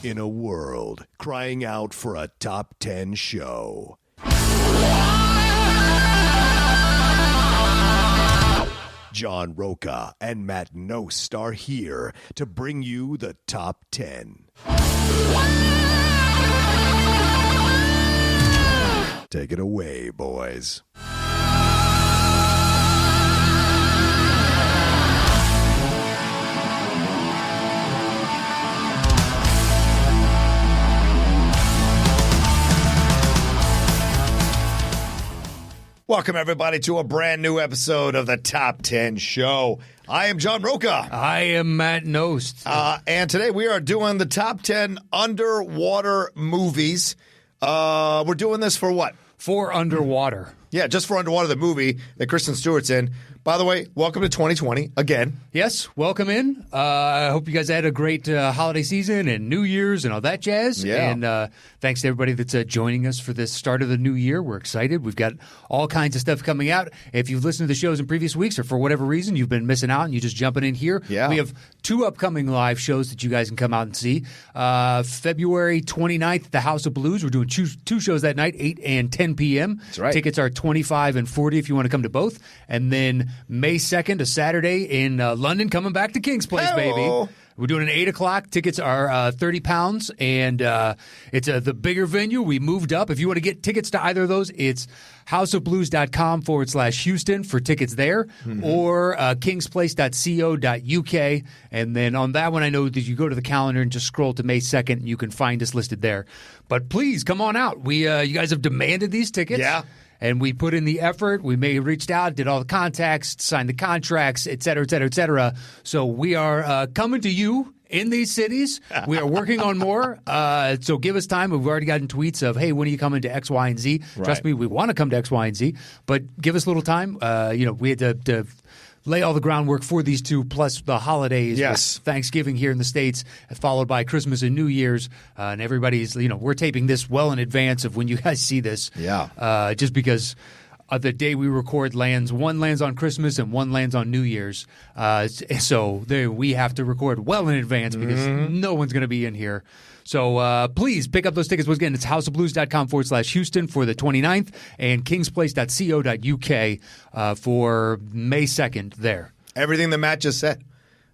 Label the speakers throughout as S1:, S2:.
S1: in a world crying out for a top 10 show. John Roca and Matt Nost are here to bring you the top 10. Take it away, boys. Welcome, everybody, to a brand new episode of the Top 10 Show. I am John Roca.
S2: I am Matt Nost.
S1: And today we are doing the top 10 underwater movies. We're doing this for what?
S2: For Underwater.
S1: Yeah, just for Underwater, the movie that Kristen Stewart's in. By the way, welcome to 2020 again.
S2: Yes, welcome in. I hope you guys had a great holiday season and New Year's and all that jazz.
S1: Yeah.
S2: And thanks to everybody that's joining us for this start of the new year. We're excited. We've got all kinds of stuff coming out. If you've listened to the shows in previous weeks or for whatever reason you've been missing out and you're just jumping in here, we have 2 upcoming live shows that you guys can come out and see. February 29th, the House of Blues. We're doing 2 shows that night, 8 and 10 p.m.
S1: That's right.
S2: Tickets are $25 and $40 if you want to come to both. And then May 2nd, a Saturday in London, coming back to King's Place,
S1: Hello.
S2: baby. We're doing an 8 o'clock. Tickets are £30, and it's the bigger venue. We moved up. If you want to get tickets to either of those, it's houseofblues.com/Houston for tickets there, or kingsplace.co.uk. And then on that one, I know that you go to the calendar and just scroll to May 2nd, and you can find us listed there. But please, come on out. You guys have demanded these tickets.
S1: Yeah.
S2: And we put in the effort. We reached out, did all the contacts, signed the contracts, et cetera, et cetera, et cetera. So we are coming to you in these cities. We are working on more. So give us time. We've already gotten tweets of, hey, when are you coming to X, Y, and Z?
S1: Right.
S2: Trust me, we want to come to X, Y, and Z. But give us a little time. We had to lay all the groundwork for these 2, plus the holidays.
S1: Yes.
S2: With Thanksgiving here in the States, followed by Christmas and New Year's. And everybody's, we're taping this well in advance of when you guys see this.
S1: Yeah.
S2: Just because the day we record one lands on Christmas and one lands on New Year's. So we have to record well in advance because no one's going to be in here. So please pick up those tickets. Once again, it's houseofblues.com/Houston for the 29th and kingsplace.co.uk for May 2nd there.
S1: Everything that Matt just said.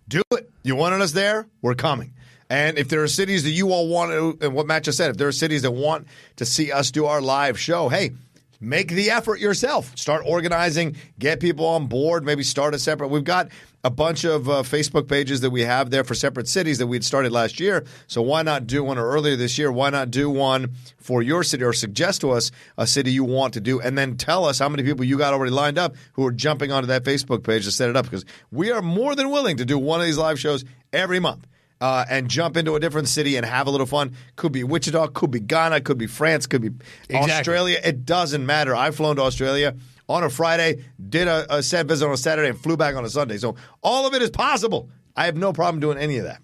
S1: Do it. You wanted us there? We're coming. And if there are cities that you all want to, and what Matt just said, if there are cities that want to see us do our live show, hey, make the effort yourself. Start organizing, get people on board, maybe start a separate. We've got a bunch of Facebook pages that we have there for separate cities that we'd started last year. So why not do one, or earlier this year, why not do one for your city, or suggest to us a city you want to do, and then tell us how many people you got already lined up who are jumping onto that Facebook page to set it up, because we are more than willing to do one of these live shows every month. And jump into a different city and have a little fun. Could be Wichita, could be Ghana, could be France, could be Australia. It doesn't matter. I've flown to Australia on a Friday, did a set visit on a Saturday, and flew back on a Sunday. So all of it is possible. I have no problem doing any of that.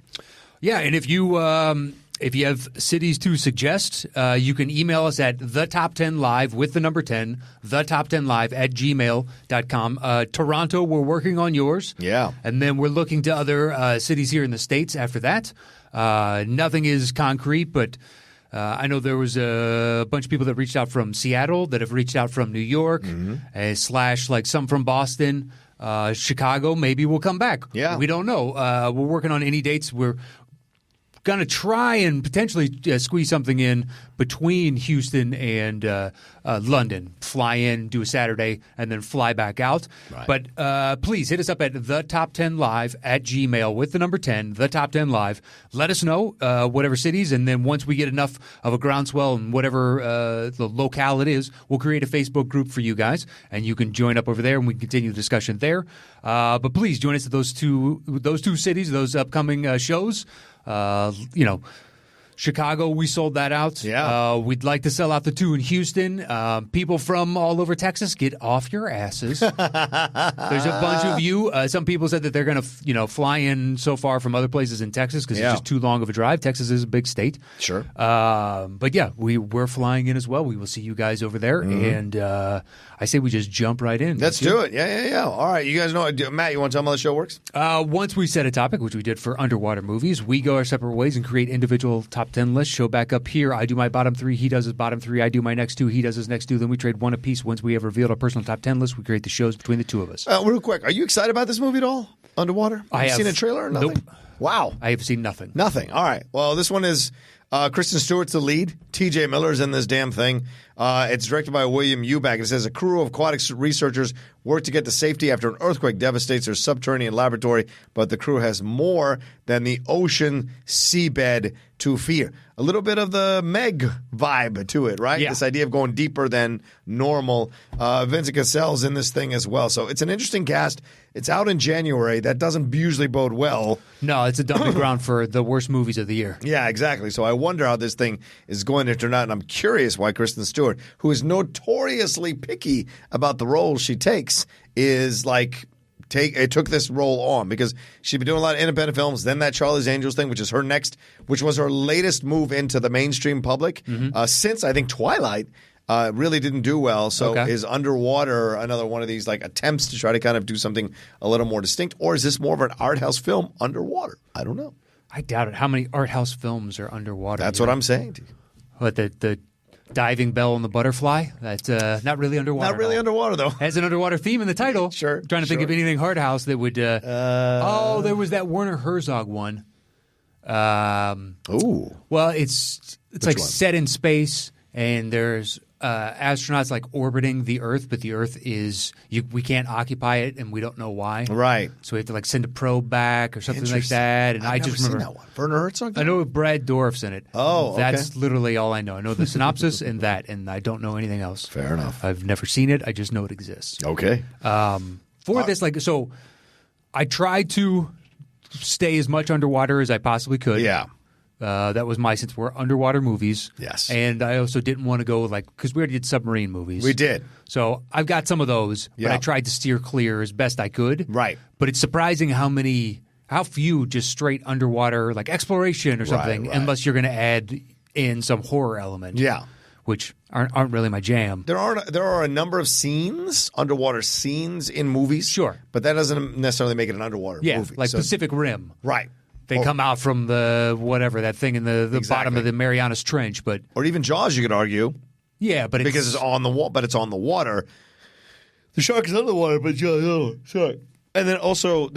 S2: Yeah, and if you have cities to suggest, you can email us at thetop10live with the number 10, thetop10live@gmail.com. Toronto, we're working on yours.
S1: Yeah.
S2: And then we're looking to other cities here in the States after that. Nothing is concrete, but I know there was a bunch of people that reached out from Seattle, that have reached out from New York, / like some from Boston. Chicago, maybe we'll come back.
S1: Yeah.
S2: We don't know. We're working on any dates. We're going to try and potentially squeeze something in between Houston and London. Fly in, do a Saturday, and then fly back out.
S1: Right.
S2: But please hit us up at thetop10live@gmail with the number 10, thetop10live. Let us know whatever cities, and then once we get enough of a groundswell in whatever the locale it is, we'll create a Facebook group for you guys, and you can join up over there, and we can continue the discussion there. But please join us at those two cities, those upcoming shows. Chicago, we sold that out.
S1: Yeah.
S2: We'd like to sell out the 2 in Houston. People from all over Texas, get off your asses. There's a bunch of you. Some people said that they're going to, fly in so far from other places in Texas because it's just too long of a drive. Texas is a big state.
S1: Sure.
S2: But yeah, we're flying in as well. We will see you guys over there. And I say we just jump right in.
S1: Let's do it. Yeah. All right. You guys know, Matt, you want to tell them how the show works?
S2: Once we set a topic, which we did for underwater movies, we go our separate ways and create individual top top 10 list. Show back up here. I do my bottom 3. He does his bottom 3. I do my next 2. He does his next 2. Then we trade 1 apiece. Once we have revealed our personal top 10 list, we create the shows between the two of us.
S1: Real quick, are you excited about this movie at all? Underwater? Have you seen a trailer or nothing?
S2: Nope.
S1: Wow.
S2: I have seen nothing.
S1: Nothing. All right. Well, this one is Kristen Stewart's the lead. TJ Miller's in this damn thing. It's directed by William Eubank. It says a crew of aquatic researchers work to get to safety after an earthquake devastates their subterranean laboratory, but the crew has more than the ocean seabed to fear. A little bit of the Meg vibe to it, right?
S2: Yeah.
S1: This idea of going deeper than normal. Vincent Cassel's in this thing as well. So it's an interesting cast. It's out in January. That doesn't usually bode well.
S2: No, it's a dumping ground for the worst movies of the year.
S1: Yeah, exactly. So I wonder how this thing is going to turn out, and I'm curious why Kristen Stewart, who is notoriously picky about the roles she takes, is like took this role on because she'd been doing a lot of independent films. Then that Charlie's Angels thing, which was her latest move into the mainstream public since I think Twilight. Really didn't do well, so is Underwater another one of these like attempts to try to kind of do something a little more distinct, or is this more of an art house film underwater? I don't know.
S2: I doubt it. How many art house films are underwater?
S1: That's what I'm saying to you.
S2: What, the Diving Bell and the Butterfly? That's not really underwater.
S1: Not really underwater, though.
S2: Has an underwater theme in the title.
S1: Sure.
S2: Trying to think of anything hard house that would. There was that Werner Herzog one.
S1: Ooh.
S2: Well, it's like
S1: one?
S2: set in space, and there's astronauts like orbiting the Earth, but the Earth is we can't occupy it, and we don't know why.
S1: Right.
S2: So we have to like send a probe back or something like that. And
S1: I've
S2: I
S1: never
S2: just remember
S1: seen that one. Werner Herzog.
S2: I know Brad Dourif's in it.
S1: Oh, okay.
S2: That's literally all I know. I know the synopsis and that, and I don't know anything else.
S1: Fair enough.
S2: I've never seen it. I just know it exists.
S1: Okay.
S2: For this, so I tried to stay as much underwater as I possibly could.
S1: Yeah.
S2: That was my since we're underwater movies.
S1: Yes.
S2: And I also didn't want to go because we already did submarine movies.
S1: We did.
S2: So I've got some of those, but I tried to steer clear as best I could.
S1: Right.
S2: But it's surprising how few just straight underwater like exploration or something,
S1: Right.
S2: unless you're going to add in some horror element.
S1: Yeah.
S2: Which aren't really my jam.
S1: There are a number of underwater scenes in movies.
S2: Sure.
S1: But that doesn't necessarily make it an underwater movie.
S2: Like Pacific Rim.
S1: Right.
S2: They come out from the whatever that thing in the bottom of the Marianas Trench, but
S1: or even Jaws, you could argue.
S2: Yeah, but
S1: because it's on the wall, but it's on the water. The shark is under the water, but shark. And then also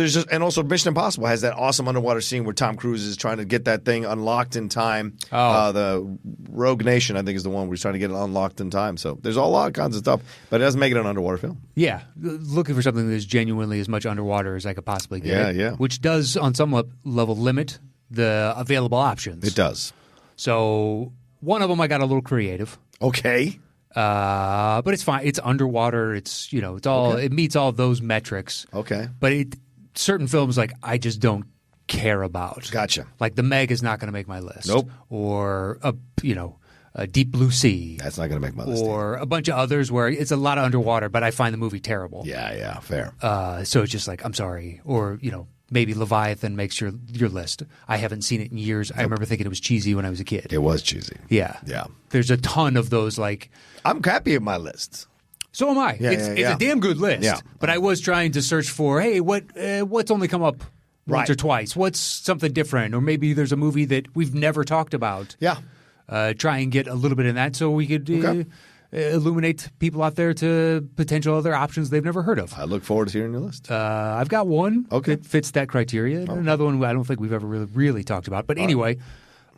S1: also Mission Impossible has that awesome underwater scene where Tom Cruise is trying to get that thing unlocked in time. The Rogue Nation, I think, is the one where he's trying to get it unlocked in time. So there's a lot of kinds of stuff, but it doesn't make it an underwater film.
S2: Yeah, looking for something that's genuinely as much underwater as I could possibly get.
S1: Yeah.
S2: Which does, on some level, limit the available options.
S1: It does.
S2: So one of them I got a little creative.
S1: Okay.
S2: But it's fine. It's underwater. It's it's all it meets all those metrics.
S1: Okay.
S2: But certain films I just don't care about.
S1: Gotcha.
S2: Like The Meg is not going to make my list.
S1: Nope.
S2: Or a Deep Blue Sea.
S1: That's not going to make my list.
S2: Or a bunch of others where it's a lot of underwater, but I find the movie terrible.
S1: Yeah, fair.
S2: So it's just like I'm sorry. Or maybe Leviathan makes your list. I haven't seen it in years. I remember thinking it was cheesy when I was a kid.
S1: It was cheesy.
S2: Yeah. There's a ton of those
S1: I'm happy with my list.
S2: So am I. It's a damn good list.
S1: Yeah.
S2: But I was trying to search for, hey, what's only come up once or twice? What's something different? Or maybe there's a movie that we've never talked about.
S1: Yeah.
S2: Try and get a little bit in that so we could illuminate people out there to potential other options they've never heard of.
S1: I look forward to hearing your list.
S2: I've got one that fits that criteria. And another one I don't think we've ever really talked about. But anyway,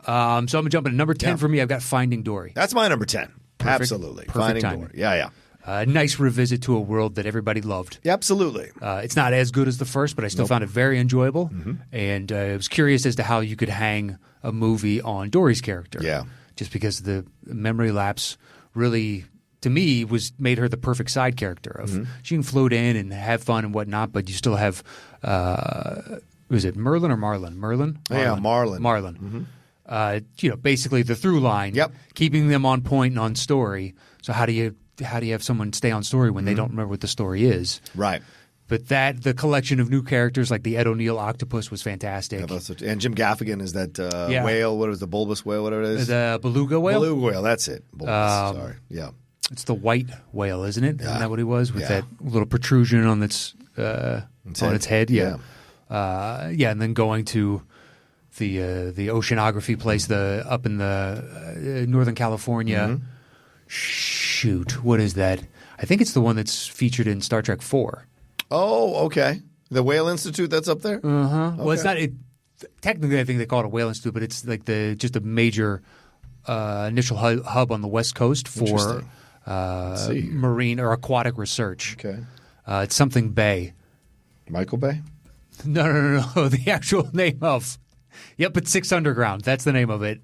S2: so I'm going to jump into number 10 for me. I've got Finding Dory.
S1: That's my number 10. Absolutely.
S2: Perfect
S1: Finding
S2: timing.
S1: Dory. Yeah.
S2: Nice revisit to a world that everybody loved.
S1: Yeah, absolutely.
S2: It's not as good as the first, but I still found it very enjoyable. Mm-hmm. And I was curious as to how you could hang a movie on Dory's character.
S1: Yeah.
S2: Just because the memory lapse really, to me, made her the perfect side character. Of she can float in and have fun and whatnot, but you still have was it Merlin or Marlin? Merlin?
S1: Yeah, Marlin.
S2: Marlin.
S1: Mm-hmm.
S2: Basically the through line.
S1: Yep.
S2: Keeping them on point and on story. So how do you have someone stay on story when they don't remember what the story is?
S1: Right.
S2: But the collection of new characters like the Ed O'Neill octopus was fantastic.
S1: And Jim Gaffigan is that whale. What is the bulbous whale? Whatever it is.
S2: The beluga whale.
S1: Beluga whale. That's it. Bulbous. Sorry. Yeah.
S2: It's the white whale, isn't it?
S1: Yeah.
S2: Isn't that what he was with that little protrusion on its head?
S1: Yeah.
S2: And then going to the oceanography place up in the Northern California. Shoot, what is that? I think it's the one that's featured in Star Trek 4.
S1: Oh, okay. The Whale Institute that's up there?
S2: Okay. Well, it's not. Technically, I think they call it a Whale Institute, but it's like just a major initial hub on the West Coast for marine or aquatic research.
S1: Okay.
S2: It's something Bay.
S1: Michael Bay?
S2: No. The actual name of. Yep, it's 6 Underground. That's the name of it.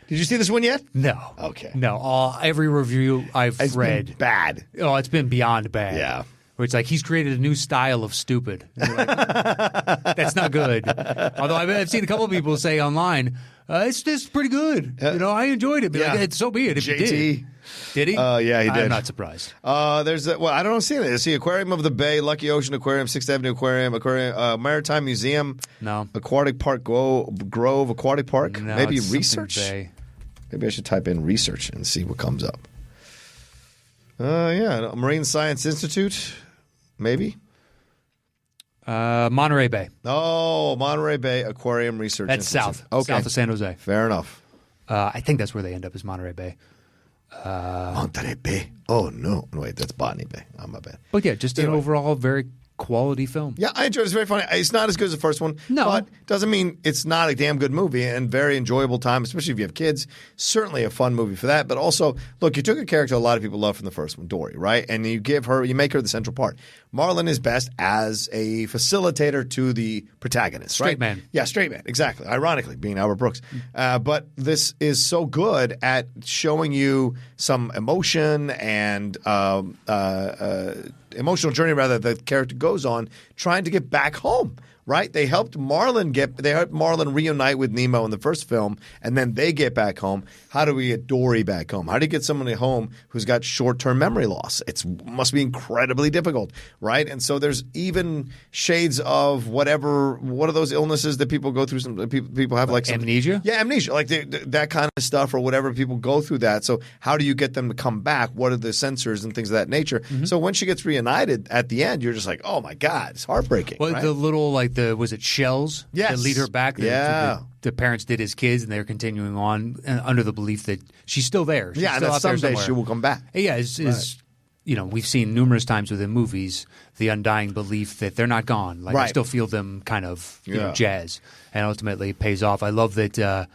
S1: Did you see this one yet?
S2: No.
S1: Okay.
S2: No. Every review I've read.
S1: Been bad.
S2: Oh, it's been beyond bad.
S1: Yeah.
S2: Where it's like he's created a new style of stupid. Like, that's not good. Although I've seen a couple of people say online, it's just pretty good. I enjoyed it. But like, so be it if
S1: JT.
S2: you did. Did he?
S1: Yeah, he did.
S2: I'm not surprised.
S1: There's I don't know. See it. See Aquarium of the Bay, Lucky Ocean Aquarium, 6th Avenue Aquarium, Maritime Museum.
S2: No.
S1: Aquatic Park Grove Aquatic Park.
S2: No,
S1: Maybe
S2: it's
S1: research.
S2: Bay.
S1: Maybe I should type in research and see what comes up. Marine Science Institute. Maybe.
S2: Monterey Bay.
S1: Oh, Monterey Bay Aquarium Research
S2: That's
S1: Institute.
S2: south.
S1: Okay.
S2: South of San Jose.
S1: Fair enough.
S2: I think that's where they end up is Monterey Bay.
S1: Monterey Bay. Oh, no. Wait, that's Botany Bay. Oh, my bad.
S2: But yeah, just an overall very quality film.
S1: Yeah, I enjoyed it. It's very funny. It's not as good as the first one.
S2: No.
S1: But doesn't mean it's not a damn good movie and very enjoyable time, especially if you have kids. Certainly a fun movie for that. But also, look, you took a character a lot of people love from the first one, Dory, right? And you make her the central part. Marlin is best as a facilitator to the protagonist,
S2: Straight
S1: right?
S2: man.
S1: Yeah, straight man. Exactly. Ironically, being Albert Brooks. But this is so good at showing you some emotion and emotional journey, rather, the character goes on trying to get back home. Right? They helped Marlin reunite with Nemo in the first film, and then they get back home. How do we get Dory back home? How do you get someone at home who's got short-term memory loss? It must be incredibly difficult, right? And so there's even shades of what are those illnesses that people go through? Some people have like
S2: amnesia?
S1: Yeah, amnesia, like that kind of stuff or whatever. People go through that. So how do you get them to come back? What are the sensors and things of that nature? Mm-hmm. So when she gets reunited at the end, you're just like, oh my God, it's heartbreaking.
S2: Well,
S1: right?
S2: The little was it shells that lead her back? The parents did as kids, and they're continuing on under the belief that she's still there. She's still
S1: that
S2: out there
S1: someday
S2: somewhere.
S1: she will come back.
S2: Yeah, we've seen numerous times within movies the undying belief that they're not gone. Like I still feel them kind of jazz, and ultimately it pays off. I love that.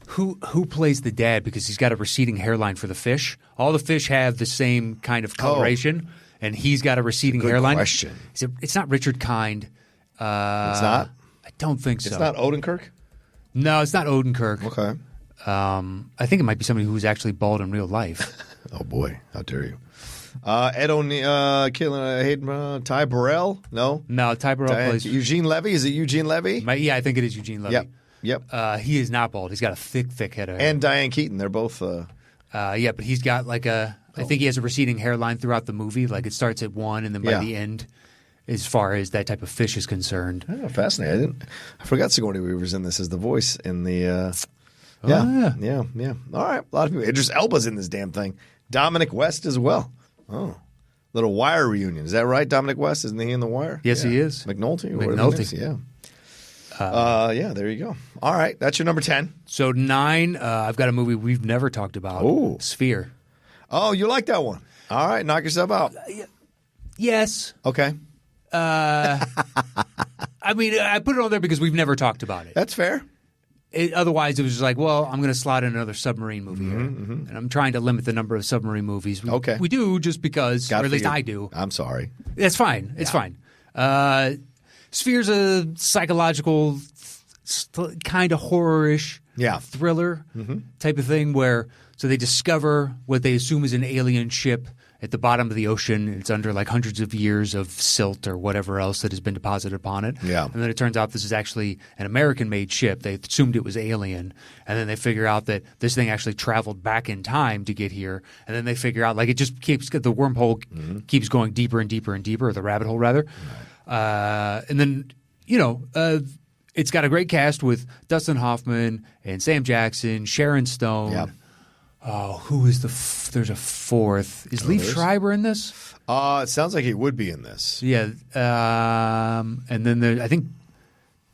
S2: Who plays the dad, because he's got a receding hairline for the fish. All the fish have the same kind of coloration, and he's got a receding hairline.
S1: Question.
S2: It's not Richard Kind.
S1: It's not?
S2: I don't think so.
S1: It's not Odenkirk?
S2: No, it's not Odenkirk.
S1: Okay.
S2: I think it might be somebody who's actually bald in real life.
S1: Oh, boy. How dare you. Ed O'Neill, Ty Burrell? No?
S2: No, Ty Burrell plays...
S1: Eugene Levy? Is it Eugene Levy?
S2: Yeah, I think it is Eugene Levy.
S1: Yep.
S2: He is not bald. He's got a thick head of hair.
S1: And Diane Keaton. They're both...
S2: but he's got like I think he has a receding hairline throughout the movie. Like it starts at one, and then by the end... as far as that type of fish is concerned.
S1: Oh, fascinating. I forgot Sigourney Weaver's in this as the voice in the Yeah. All right. A lot of people. Idris Elba's in this damn thing. Dominic West as well. Oh. Little Wire reunion. Is that right? Dominic West, isn't he in the Wire?
S2: Yes, he is.
S1: McNulty?
S2: McNulty.
S1: Yeah, there you go. All right. That's your number 10.
S2: So 9, I've got a movie we've never talked about.
S1: Ooh.
S2: Sphere.
S1: Oh, you like that one. All right. Knock yourself out.
S2: Yes.
S1: Okay.
S2: I mean, I put it on there because we've never talked about it.
S1: That's fair.
S2: Otherwise, it was just like, well, I'm going to slide in another submarine movie here. And I'm trying to limit the number of submarine movies. We do just because, or at least I do.
S1: I'm sorry.
S2: That's fine. It's fine. Sphere's a psychological kind of horror-ish thriller type of thing where so they discover what they assume is an alien ship at the bottom of the ocean. It's under like hundreds of years of silt or whatever else that has been deposited upon it.
S1: Yeah.
S2: And then it turns out this is actually an American-made ship. They assumed it was alien. And then they figure out that this thing actually traveled back in time to get here. And then they figure out, like, it just keeps – the wormhole keeps going deeper and deeper and deeper, or the rabbit hole rather. And then, it's got a great cast with Dustin Hoffman and Sam Jackson, Sharon Stone.
S1: Yeah.
S2: Oh, who is there's a fourth. Is Liev Schreiber in this?
S1: It sounds like he would be in this.
S2: Yeah. And then I think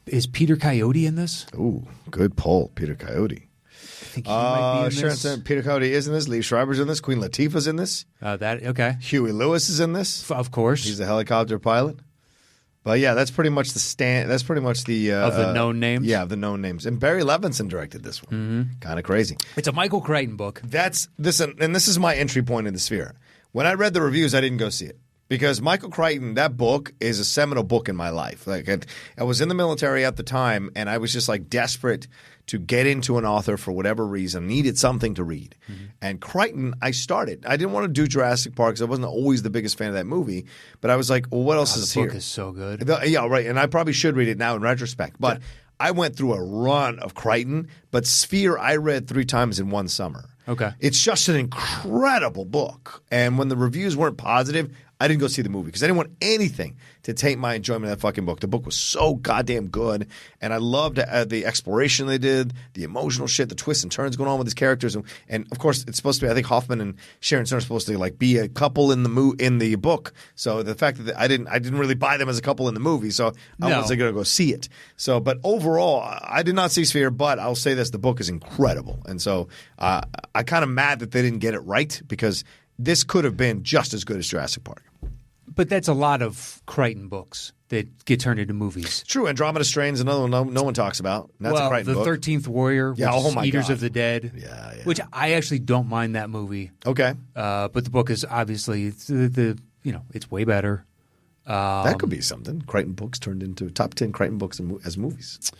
S2: Is Peter Coyote in this?
S1: Ooh, good poll, Peter Coyote.
S2: I think he might be in this.
S1: Peter Coyote is in this. Lee Schreiber's in this. Queen Latifah's in this.
S2: Okay.
S1: Huey Lewis is in this.
S2: Of course.
S1: He's a helicopter pilot. But yeah, that's pretty much That's pretty much the
S2: of the known names.
S1: Yeah, of the known names. And Barry Levinson directed this one.
S2: Mm-hmm.
S1: Kind of crazy.
S2: It's a Michael Crichton book.
S1: And this is my entry point in the Sphere. When I read the reviews, I didn't go see it. Because Michael Crichton, that book is a seminal book in my life. Like I was in the military at the time, and I was just like desperate to get into an author for whatever reason. Needed something to read. Mm-hmm. And Crichton, I started. I didn't want to do Jurassic Park because I wasn't always the biggest fan of that movie. But I was like, well, what else is here?
S2: The book is so good.
S1: Yeah, right. And I probably should read it now in retrospect. But I went through a run of Crichton. But Sphere, I read 3 times in one summer.
S2: Okay.
S1: It's just an incredible book. And when the reviews weren't positive, I didn't go see the movie because I didn't want anything to taint my enjoyment of that fucking book. The book was so goddamn good, and I loved the exploration they did, the emotional shit, the twists and turns going on with these characters, and of course it's supposed to be. I think Hoffman and Sharon Stone are supposed to like be a couple in the book. So the fact that I didn't really buy them as a couple in the movie, so I wasn't going to go see it. So, but overall, I did not see Sphere, but I'll say this: the book is incredible, and so I'm kind of mad that they didn't get it right because this could have been just as good as Jurassic Park.
S2: But that's a lot of Crichton books that get turned into movies.
S1: True. Andromeda Strain is another one no one talks about. That's a Crichton book.
S2: The 13th Warrior, which is Eaters of the Dead, which I actually don't mind that movie.
S1: Okay.
S2: But the book is obviously it's way better.
S1: That could be something. Crichton books turned into top 10 Crichton books as movies.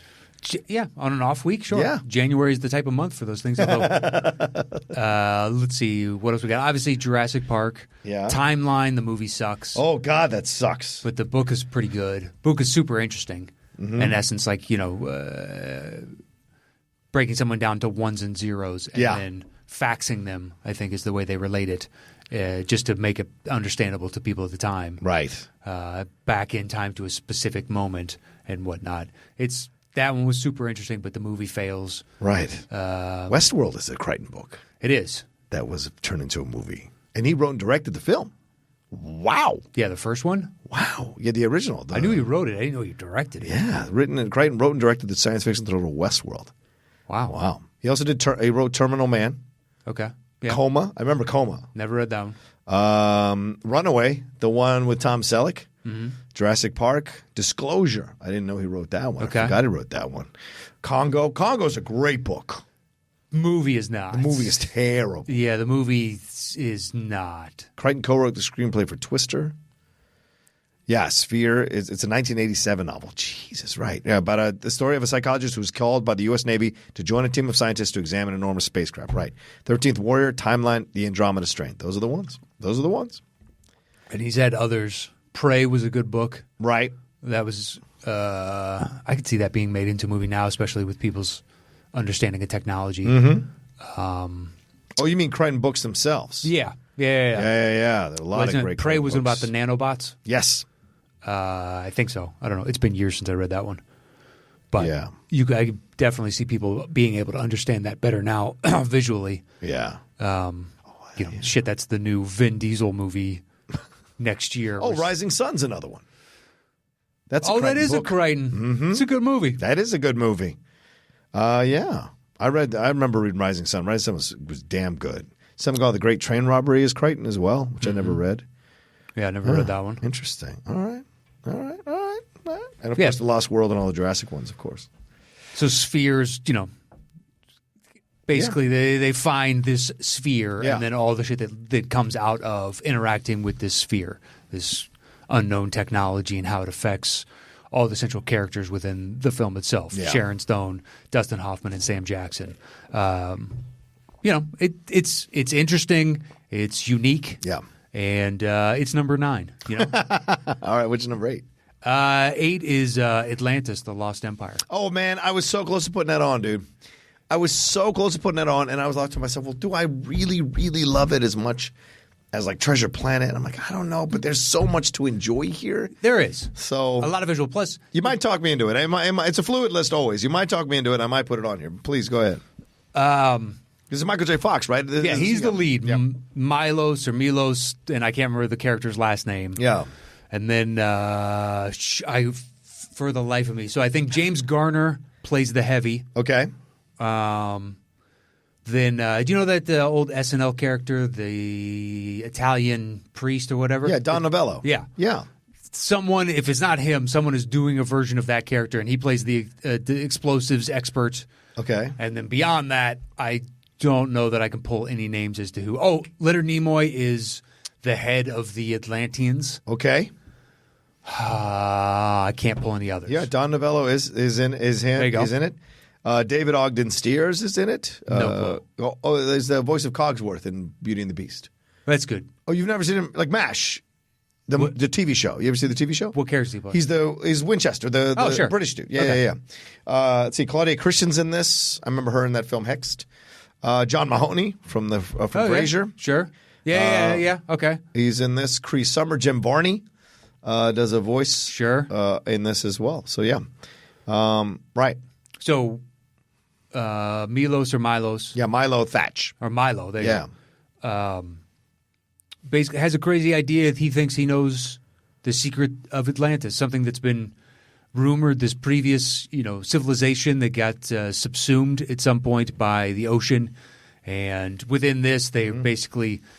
S2: Yeah, on an off week, sure.
S1: Yeah.
S2: January is the type of month for those things. Let's see. What else we got? Obviously, Jurassic Park.
S1: Yeah.
S2: Timeline, the movie sucks.
S1: Oh, God, that sucks.
S2: But the book is pretty good. Book is super interesting. Mm-hmm. In essence, like, breaking someone down to ones and zeros and then faxing them, I think, is the way they relate it, just to make it understandable to people at the time.
S1: Right.
S2: Back in time to a specific moment and whatnot. That one was super interesting, but the movie fails.
S1: Right. Westworld is a Crichton book.
S2: It is.
S1: That was turned into a movie. And he wrote and directed the film. Wow.
S2: Yeah, the first one?
S1: Wow. Yeah, the original.
S2: I knew he wrote it. I didn't know he directed it.
S1: Yeah. Crichton wrote and directed the science fiction thriller Westworld.
S2: Wow.
S1: Wow. He also he wrote Terminal Man.
S2: Okay. Yeah.
S1: Coma. I remember Coma.
S2: Never read that one.
S1: Runaway, the one with Tom Selleck.
S2: Mm-hmm.
S1: Jurassic Park. Disclosure. I didn't know he wrote that one.
S2: Okay.
S1: I forgot he wrote that one. Congo. Congo's a great book.
S2: Movie is not.
S1: The movie is terrible.
S2: Yeah, the movie is not.
S1: Crichton co-wrote the screenplay for Twister. Yeah, Sphere. It's a 1987 novel. Jesus, right. Yeah, about the story of a psychologist who was called by the U.S. Navy to join a team of scientists to examine enormous spacecraft. Right. 13th Warrior, Timeline, The Andromeda Strain. Those are the ones.
S2: And he's had others. Prey was a good book.
S1: Right.
S2: That was I could see that being made into a movie now, especially with people's understanding of technology.
S1: Mm-hmm. You mean Crichton books themselves?
S2: Yeah.
S1: There are a lot of great
S2: Prey
S1: Crichton
S2: was
S1: books.
S2: about the nanobots?
S1: Yes.
S2: I think so. I don't know. It's been years since I read that one. But
S1: I
S2: could definitely see people being able to understand that better now visually.
S1: Yeah.
S2: Shit, that's the new Vin Diesel movie next year.
S1: Rising Sun's another one. That
S2: is a Crichton.
S1: Mm-hmm.
S2: It's a good movie.
S1: That is a good movie. Yeah. I remember reading Rising Sun. Rising Sun was damn good. Something called The Great Train Robbery is Crichton as well, which I never read.
S2: Yeah, I never read that one.
S1: Interesting. All right. And of course, The Lost World and all the Jurassic ones, of course.
S2: So spheres, basically they find this sphere and then all the shit that comes out of interacting with this sphere, this unknown technology and how it affects all the central characters within the film itself.
S1: Yeah.
S2: Sharon Stone, Dustin Hoffman, and Sam Jackson. It's interesting. It's unique.
S1: Yeah.
S2: And it's number 9.
S1: All right, which is number 8?
S2: 8 is Atlantis, The Lost Empire.
S1: Oh, man, I was so close to putting that on, dude. I was so close to putting that on, and I was like to myself, well, do I really, really love it as much as like Treasure Planet? And I'm like, I don't know, but there's so much to enjoy here.
S2: There is.
S1: So
S2: a lot of visual. Plus,
S1: you might talk me into it. It's a fluid list always. You might talk me into it. I might put it on here. Please go ahead. This is Michael J. Fox, right?
S2: He's the lead. Yep. Milos, and I can't remember the character's last name.
S1: Yeah.
S2: And then for the life of me. So I think James Garner plays the heavy.
S1: Okay.
S2: Then do you know that the old SNL character, the Italian priest or whatever?
S1: Yeah, Don Novello.
S2: Yeah.
S1: Yeah.
S2: Someone, if it's not him, someone is doing a version of that character, and he plays the explosives expert.
S1: Okay.
S2: And then beyond that, I don't know that I can pull any names as to who. Oh, Leonard Nimoy is the head of the Atlanteans.
S1: Okay.
S2: I can't pull any others.
S1: Yeah, Don Novello is in it. David Ogden Stiers is in it.
S2: No
S1: there's the voice of Cogsworth in Beauty and the Beast.
S2: That's good.
S1: Oh, you've never seen him like MASH, the TV show. You ever see the TV show?
S2: What character he play?
S1: He's Winchester, the
S2: sure.
S1: British dude. Yeah,
S2: Okay.
S1: yeah. Let's see, Claudia Christian's in this. I remember her in that film Hexed. John Mahoney from Frasier.
S2: Yeah. Sure. Yeah. Okay.
S1: He's in this. Cree Summer, Jim Varney does a voice.
S2: Sure.
S1: In this as well. So yeah, right.
S2: So Milos or Milos?
S1: Yeah, Milo Thatch.
S2: Or Milo. There you
S1: Yeah.
S2: go. Basically has a crazy idea. He thinks he knows the secret of Atlantis, something that's been rumored, this previous civilization that got subsumed at some point by the ocean. And within this, they basically –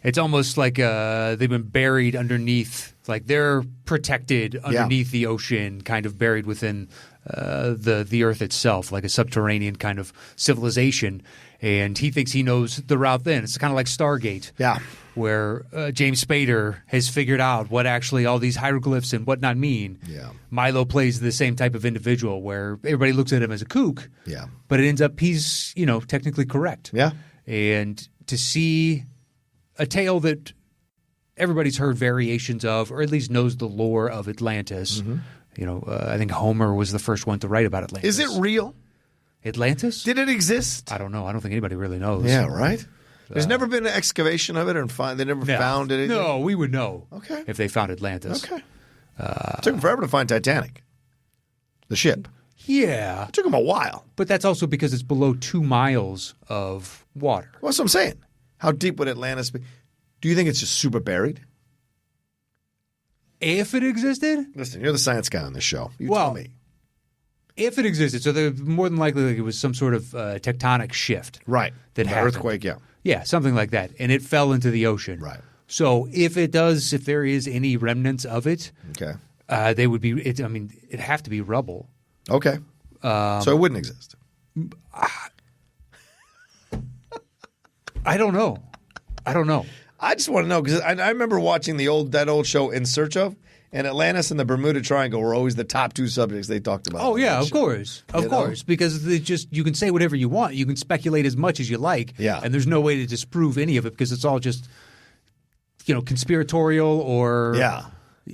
S2: it's almost like they've been buried underneath – like they're protected underneath the ocean, kind of buried within the earth itself, like a subterranean kind of civilization. And he thinks he knows the route then. It's kind of like Stargate.
S1: Yeah.
S2: Where James Spader has figured out what actually all these hieroglyphs and whatnot mean.
S1: Yeah.
S2: Milo plays the same type of individual where everybody looks at him as a kook.
S1: Yeah.
S2: But it ends up he's, technically correct.
S1: Yeah.
S2: And to see a tale that everybody's heard variations of, or at least knows the lore of Atlantis. I think Homer was the first one to write about Atlantis.
S1: Is it real?
S2: Atlantis?
S1: Did it exist?
S2: I don't know. I don't think anybody really knows.
S1: Yeah, right? There's never been an excavation of it they never found it.
S2: No, we would know if they found Atlantis.
S1: Okay. It took them forever to find Titanic, the ship.
S2: Yeah.
S1: It took them a while.
S2: But that's also because it's below 2 miles of water.
S1: Well, that's what I'm saying. How deep would Atlantis be? Do you think it's just super buried?
S2: If it existed?
S1: Listen, you're the science guy on this show. You
S2: Well,
S1: tell me.
S2: If it existed, so more than likely it was some sort of tectonic shift.
S1: Right.
S2: That happened.
S1: Earthquake, yeah.
S2: Yeah, something like that. And it fell into the ocean.
S1: Right.
S2: So if there is any remnants of it, they would be, it'd have to be rubble.
S1: Okay. So it wouldn't exist.
S2: I don't know.
S1: I just want to know because I remember watching that old show In Search of, and Atlantis and the Bermuda Triangle were always the top 2 subjects they talked about.
S2: Oh yeah, of course, because you can say whatever you want, you can speculate as much as you like, and there's no way to disprove any of it because it's all just conspiratorial or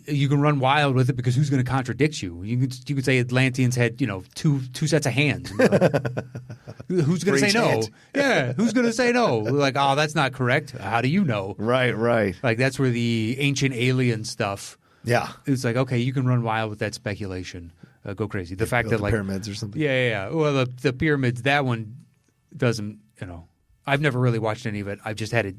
S2: you can run wild with it because who's going to contradict you? You could say Atlanteans had two sets of hands. Who's going to say no? Yeah, who's going to say no? Like, oh, that's not correct. How do you know?
S1: Right.
S2: Like that's where the ancient alien stuff.
S1: Yeah,
S2: it's like okay, you can run wild with that speculation. Go crazy. The fact that like
S1: pyramids or something.
S2: Yeah. Well, the pyramids. That one doesn't. I've never really watched any of it. I've just had it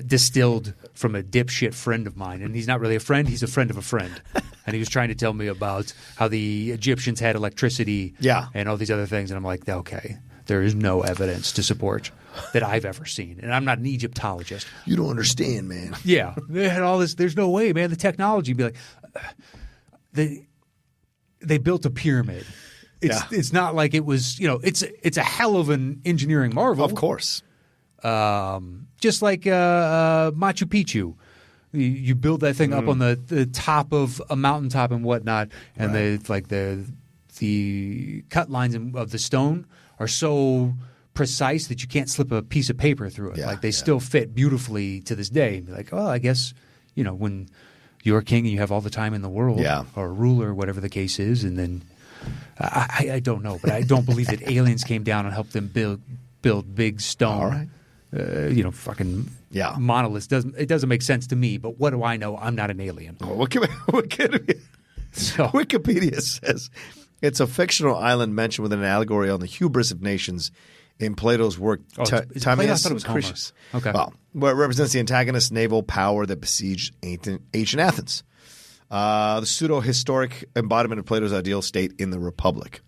S2: distilled from a dipshit friend of mine, and he's not really a friend. He's a friend of a friend, and he was trying to tell me about how the Egyptians had electricity, and all these other things, and I'm like, okay, there is no evidence to support that I've ever seen, and I'm not an Egyptologist.
S1: You don't understand, man.
S2: Yeah, they had all this. There's no way, man. The technology be like, they built a pyramid. It's not like it was. It's a hell of an engineering marvel,
S1: of course.
S2: Just like Machu Picchu. You build that thing up on the top of a mountaintop and whatnot, and the cut lines of the stone are so precise that you can't slip a piece of paper through it. They still fit beautifully to this day. Be like, I guess when you're a king and you have all the time in the world, or a ruler, whatever the case is, and then I don't know, but I don't believe that aliens came down and helped them build big stone.
S1: All right.
S2: Fucking monoliths. It doesn't make sense to me, but what do I know? I'm not an alien.
S1: Wikipedia says it's a fictional island mentioned with an allegory on the hubris of nations in Plato's work
S2: Timaeus and Critias.
S1: Okay. Well, where it represents the antagonist naval power that besieged ancient Athens. the pseudo-historic embodiment of Plato's ideal state in the Republic.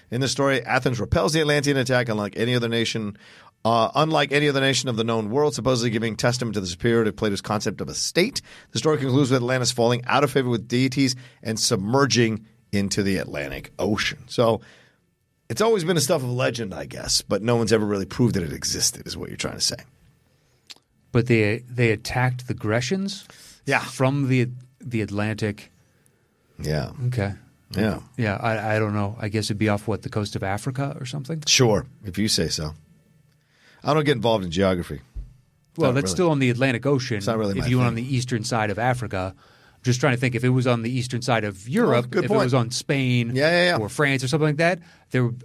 S1: In the story, Athens repels the Atlantean attack unlike any other nation of the known world, supposedly giving testament to the superiority of Plato's concept of a state. The story concludes with Atlantis falling out of favor with deities and submerging into the Atlantic Ocean. So it's always been a stuff of legend, I guess, but no one's ever really proved that it existed, is what you're trying to say.
S2: But they attacked the Grecians?
S1: Yeah.
S2: From the Atlantic?
S1: Yeah.
S2: Okay.
S1: Yeah.
S2: Yeah, I don't know. I guess it'd be off, the coast of Africa or something?
S1: Sure, if you say so. I don't get involved in geography.
S2: Well, that's still on the Atlantic Ocean.
S1: It's not really
S2: if you went on the eastern side of Africa. I'm just trying to think if it was on the eastern side of Europe,
S1: good
S2: if
S1: point.
S2: it was on Spain or France or something like that, there would,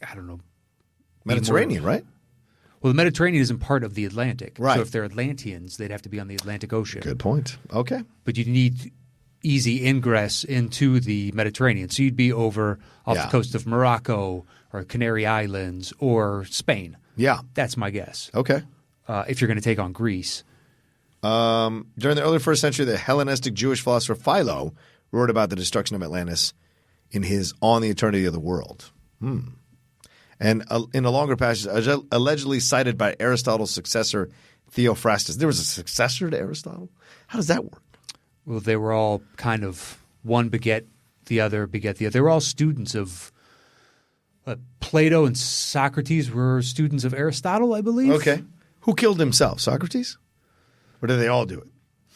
S2: I don't know.
S1: Mediterranean, right?
S2: Well, the Mediterranean isn't part of the Atlantic.
S1: Right.
S2: So if they're Atlanteans, they'd have to be on the Atlantic Ocean.
S1: Good point. Okay.
S2: But you need easy ingress into the Mediterranean. So you'd be off the coast of Morocco or Canary Islands or Spain.
S1: Yeah.
S2: That's my guess.
S1: Okay.
S2: If you're going to take on Greece.
S1: During the early first century, the Hellenistic Jewish philosopher Philo wrote about the destruction of Atlantis in his On the Eternity of the World. And in a longer passage, allegedly cited by Aristotle's successor, Theophrastus. There was a successor to Aristotle? How does that work?
S2: Well, they were all kind of one beget the other. They were all students of Plato, and Socrates were students of Aristotle, I believe.
S1: Okay. Who killed himself? Socrates? Or did they all do it?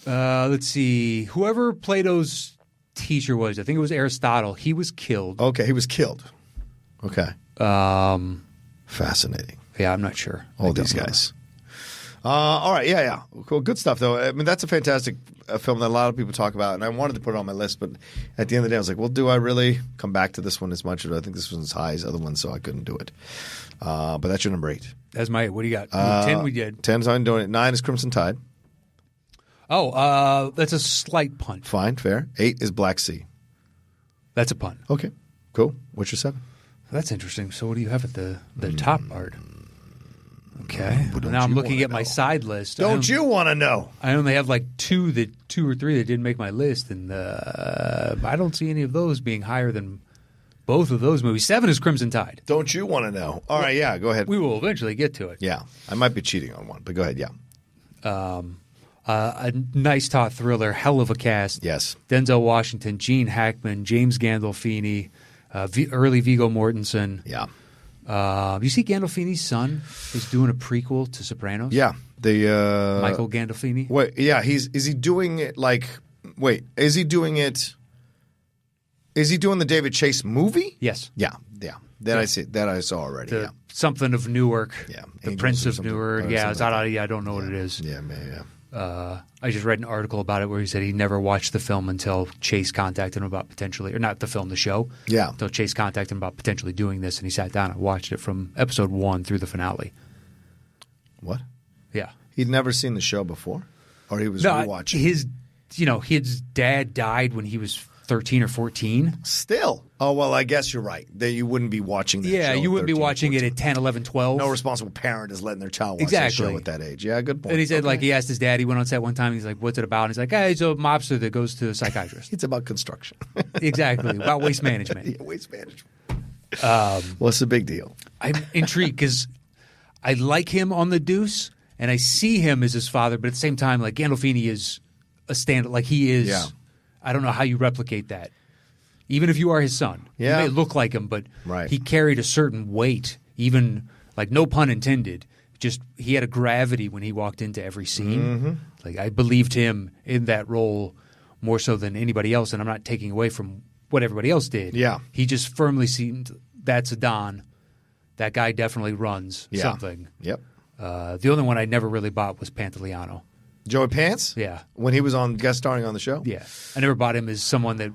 S2: Let's see. Whoever Plato's teacher was, I think it was Aristotle, he was killed.
S1: Okay, he was killed. Okay. Fascinating.
S2: Yeah, I'm not sure.
S1: All these guys. All right, yeah. Cool, good stuff, though. I mean, that's a fantastic film that a lot of people talk about, and I wanted to put it on my list, but at the end of the day, I was like, well, do I really come back to this one as much? Or do I think this one's as high as other ones, so I couldn't do it. But that's your number 8.
S2: That's my 8. What do you got? 10 we did.
S1: 10's I'm doing it. 9 is Crimson Tide.
S2: Oh, that's a slight punt.
S1: Fine, fair. 8 is Black Sea.
S2: That's a punt.
S1: Okay, cool. What's your 7?
S2: That's interesting. So what do you have at the top part? Okay. Now I'm looking at my side list.
S1: Don't you want to know?
S2: I only have like 2 or 3 that didn't make my list, and I don't see any of those being higher than both of those movies. 7 is Crimson Tide.
S1: Don't you want to know? All right, yeah, go ahead.
S2: We will eventually get to it.
S1: Yeah, I might be cheating on one, but go ahead, yeah.
S2: A nice taut thriller, hell of a cast.
S1: Yes.
S2: Denzel Washington, Gene Hackman, James Gandolfini, early Viggo Mortensen.
S1: Yeah.
S2: You see Gandolfini's son is doing a prequel to Sopranos?
S1: Yeah.
S2: Michael Gandolfini?
S1: Wait, yeah, is he doing it is he doing the David Chase movie?
S2: Yes.
S1: Yeah. That I see. That I saw already.
S2: Something of Newark.
S1: Yeah.
S2: The Prince of Newark. Yeah, I don't know what it is.
S1: Yeah, man,
S2: I just read an article about it where he said he never watched the film until Chase contacted him about potentially – or not the film, the show.
S1: Yeah.
S2: Until Chase contacted him about potentially doing this, and he sat down and watched it from episode 1 through the finale.
S1: What?
S2: Yeah.
S1: He'd never seen the show before? Or he was rewatching?
S2: His dad died when he was 13 or 14.
S1: Still. Oh, well, I guess you're right. That you wouldn't be watching that show.
S2: Yeah, you wouldn't be watching it at 10, 11, 12.
S1: No responsible parent is letting their child watch that show at that age. Yeah, good point.
S2: And he said, he asked his dad, he went on set one time, he's like, what's it about? And he's like, he's a mobster that goes to a psychiatrist.
S1: It's about construction.
S2: Exactly, about waste management.
S1: Yeah, waste management. What's the big deal?
S2: I'm intrigued because I like him on The Deuce, and I see him as his father, but at the same time, Gandolfini is a stand, he is.
S1: Yeah.
S2: I don't know how you replicate that. Even if you are his son.
S1: Yeah.
S2: You may look like him, but
S1: right.
S2: He carried a certain weight, even, no pun intended, just he had a gravity when he walked into every scene. Mm-hmm. I believed him in that role more so than anybody else, and I'm not taking away from what everybody else did.
S1: Yeah.
S2: He just firmly seemed, that's a Don. That guy definitely runs something.
S1: Yep.
S2: The only one I never really bought was Pantoliano.
S1: Joey Pants?
S2: Yeah.
S1: When he was guest starring on the show?
S2: Yeah. I never bought him as someone that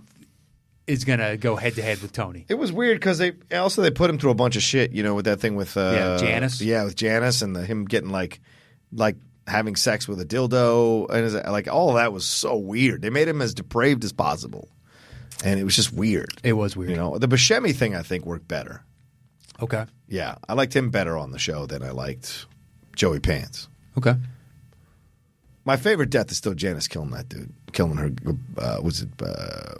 S2: is going to go head-to-head with Tony.
S1: It was weird because they put him through a bunch of shit, with that thing with
S2: Janice.
S1: Yeah, with Janice and him getting like having sex with a dildo and all of that was so weird. They made him as depraved as possible, and it was just weird.
S2: It was weird.
S1: The Buscemi thing I think worked better.
S2: Okay.
S1: Yeah, I liked him better on the show than I liked Joey Pants.
S2: Okay.
S1: My favorite death is still Janice killing that dude. Killing her,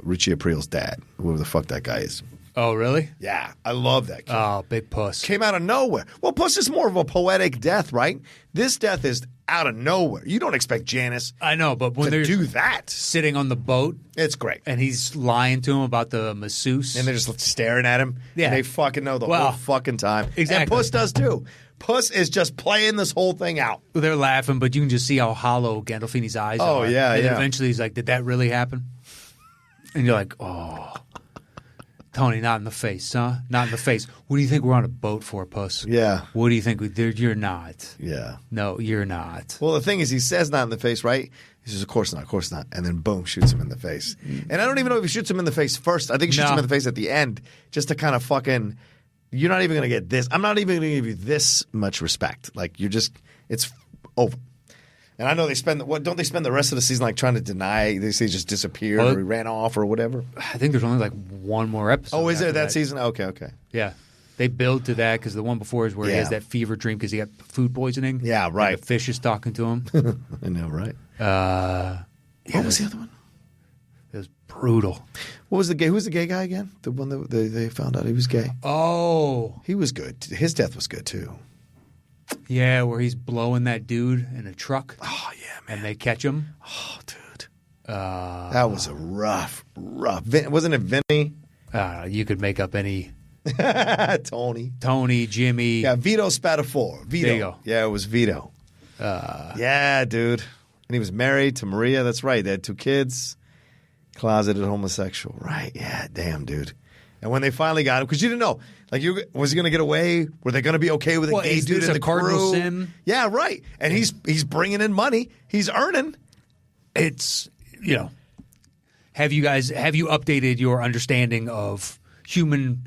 S1: Richie April's dad, whoever the fuck that guy is.
S2: Oh, really?
S1: Yeah, I love that kid.
S2: Oh, big puss.
S1: Came out of nowhere. Well, Puss is more of a poetic death, right? This death is out of nowhere. You don't expect Janice
S2: I know, but when
S1: to
S2: they're
S1: do that.
S2: sitting on the boat
S1: It's great.
S2: and he's lying to him about the masseuse.
S1: And they're just staring at him.
S2: Yeah.
S1: And they fucking know the
S2: Well,
S1: whole fucking time.
S2: exactly.
S1: And Puss does too. Puss is just playing this whole thing out.
S2: They're laughing, but you can just see how hollow Gandolfini's eyes are.
S1: Oh, yeah,
S2: and then
S1: yeah.
S2: eventually he's like, did that really happen? And you're like, oh. Tony, not in the face, huh? Not in the face. What do you think we're on a boat for, Puss?
S1: Yeah.
S2: What do you think? You're not.
S1: Yeah.
S2: No, you're not.
S1: Well, the thing is, he says not in the face, right? He says, of course not. And then, boom, shoots him in the face. And I don't even know if he shoots him in the face first. I think he shoots him in the face at the end just to kind of fucking, you're not even going to get this. I'm not even going to give you this much respect. Like, it's over. And I know don't they spend the rest of the season like trying to deny they say he just disappeared or he ran off or whatever?
S2: I think there's only like one more episode.
S1: Oh, is there
S2: after
S1: that season? Okay.
S2: Yeah. They build to that because the one before is where he has that fever dream because he got food poisoning.
S1: Yeah, right.
S2: And the fish is talking to him.
S1: I know, right?
S2: What
S1: was the other one?
S2: It was brutal.
S1: What was the gay? Who was the gay guy again? The one that they found out he was gay.
S2: Oh,
S1: He was good. His death was good too.
S2: yeah, where he's blowing that dude in a truck.
S1: Oh yeah, man.
S2: And they catch him.
S1: Oh, dude. That was a rough. Wasn't it Vinny?
S2: You could make up any
S1: Tony,
S2: Jimmy.
S1: Yeah, Vito Spatafore. Vito.
S2: There you go.
S1: Yeah, it was Vito. Yeah, dude. And he was married to Maria. That's right. They had 2 kids. Closeted homosexual. Right. Yeah, damn, dude. And when they finally got him, because you didn't know, like, was he going to get away? Were they going to be okay with a gay
S2: is
S1: dude
S2: this
S1: in
S2: a
S1: the
S2: cardinal
S1: crew?
S2: sin?
S1: Yeah, right. And he's bringing in money. He's earning.
S2: It's, have you updated your understanding of human,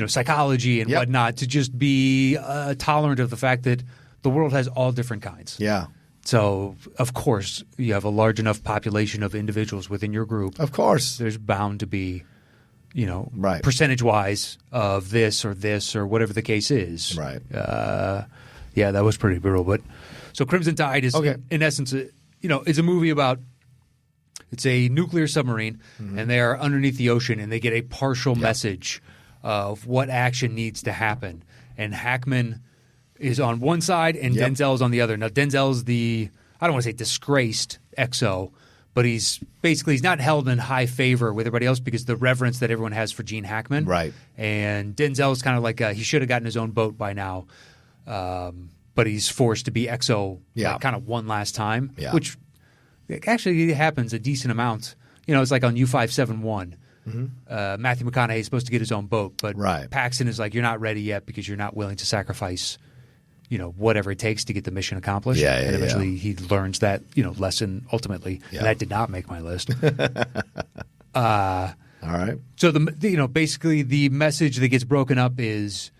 S2: psychology and whatnot to just be tolerant of the fact that the world has all different kinds?
S1: Yeah.
S2: So, of course, you have a large enough population of individuals within your group.
S1: Of course.
S2: There's bound to be,
S1: Right.
S2: percentage-wise of this or whatever the case is.
S1: Right.
S2: Yeah, that was pretty brutal. But so Crimson Tide is,
S1: Okay.
S2: in essence, it's a movie about it's a nuclear submarine, and they are underneath the ocean, and they get a partial message of what action needs to happen. And Hackman is on one side, and Denzel is on the other. Now, Denzel's I don't want to say disgraced XO, but he's not held in high favor with everybody else because the reverence that everyone has for Gene Hackman.
S1: Right.
S2: And Denzel's kind of like he should have gotten his own boat by now, but he's forced to be XO kind of one last time, which actually happens a decent amount. It's like on U-571. Matthew McConaughey is supposed to get his own boat, but Paxton is like, you're not ready yet because you're not willing to sacrifice whatever it takes to get the mission accomplished. And eventually he learns that, lesson ultimately. And that did not make my list.
S1: All right.
S2: So basically the message that gets broken up is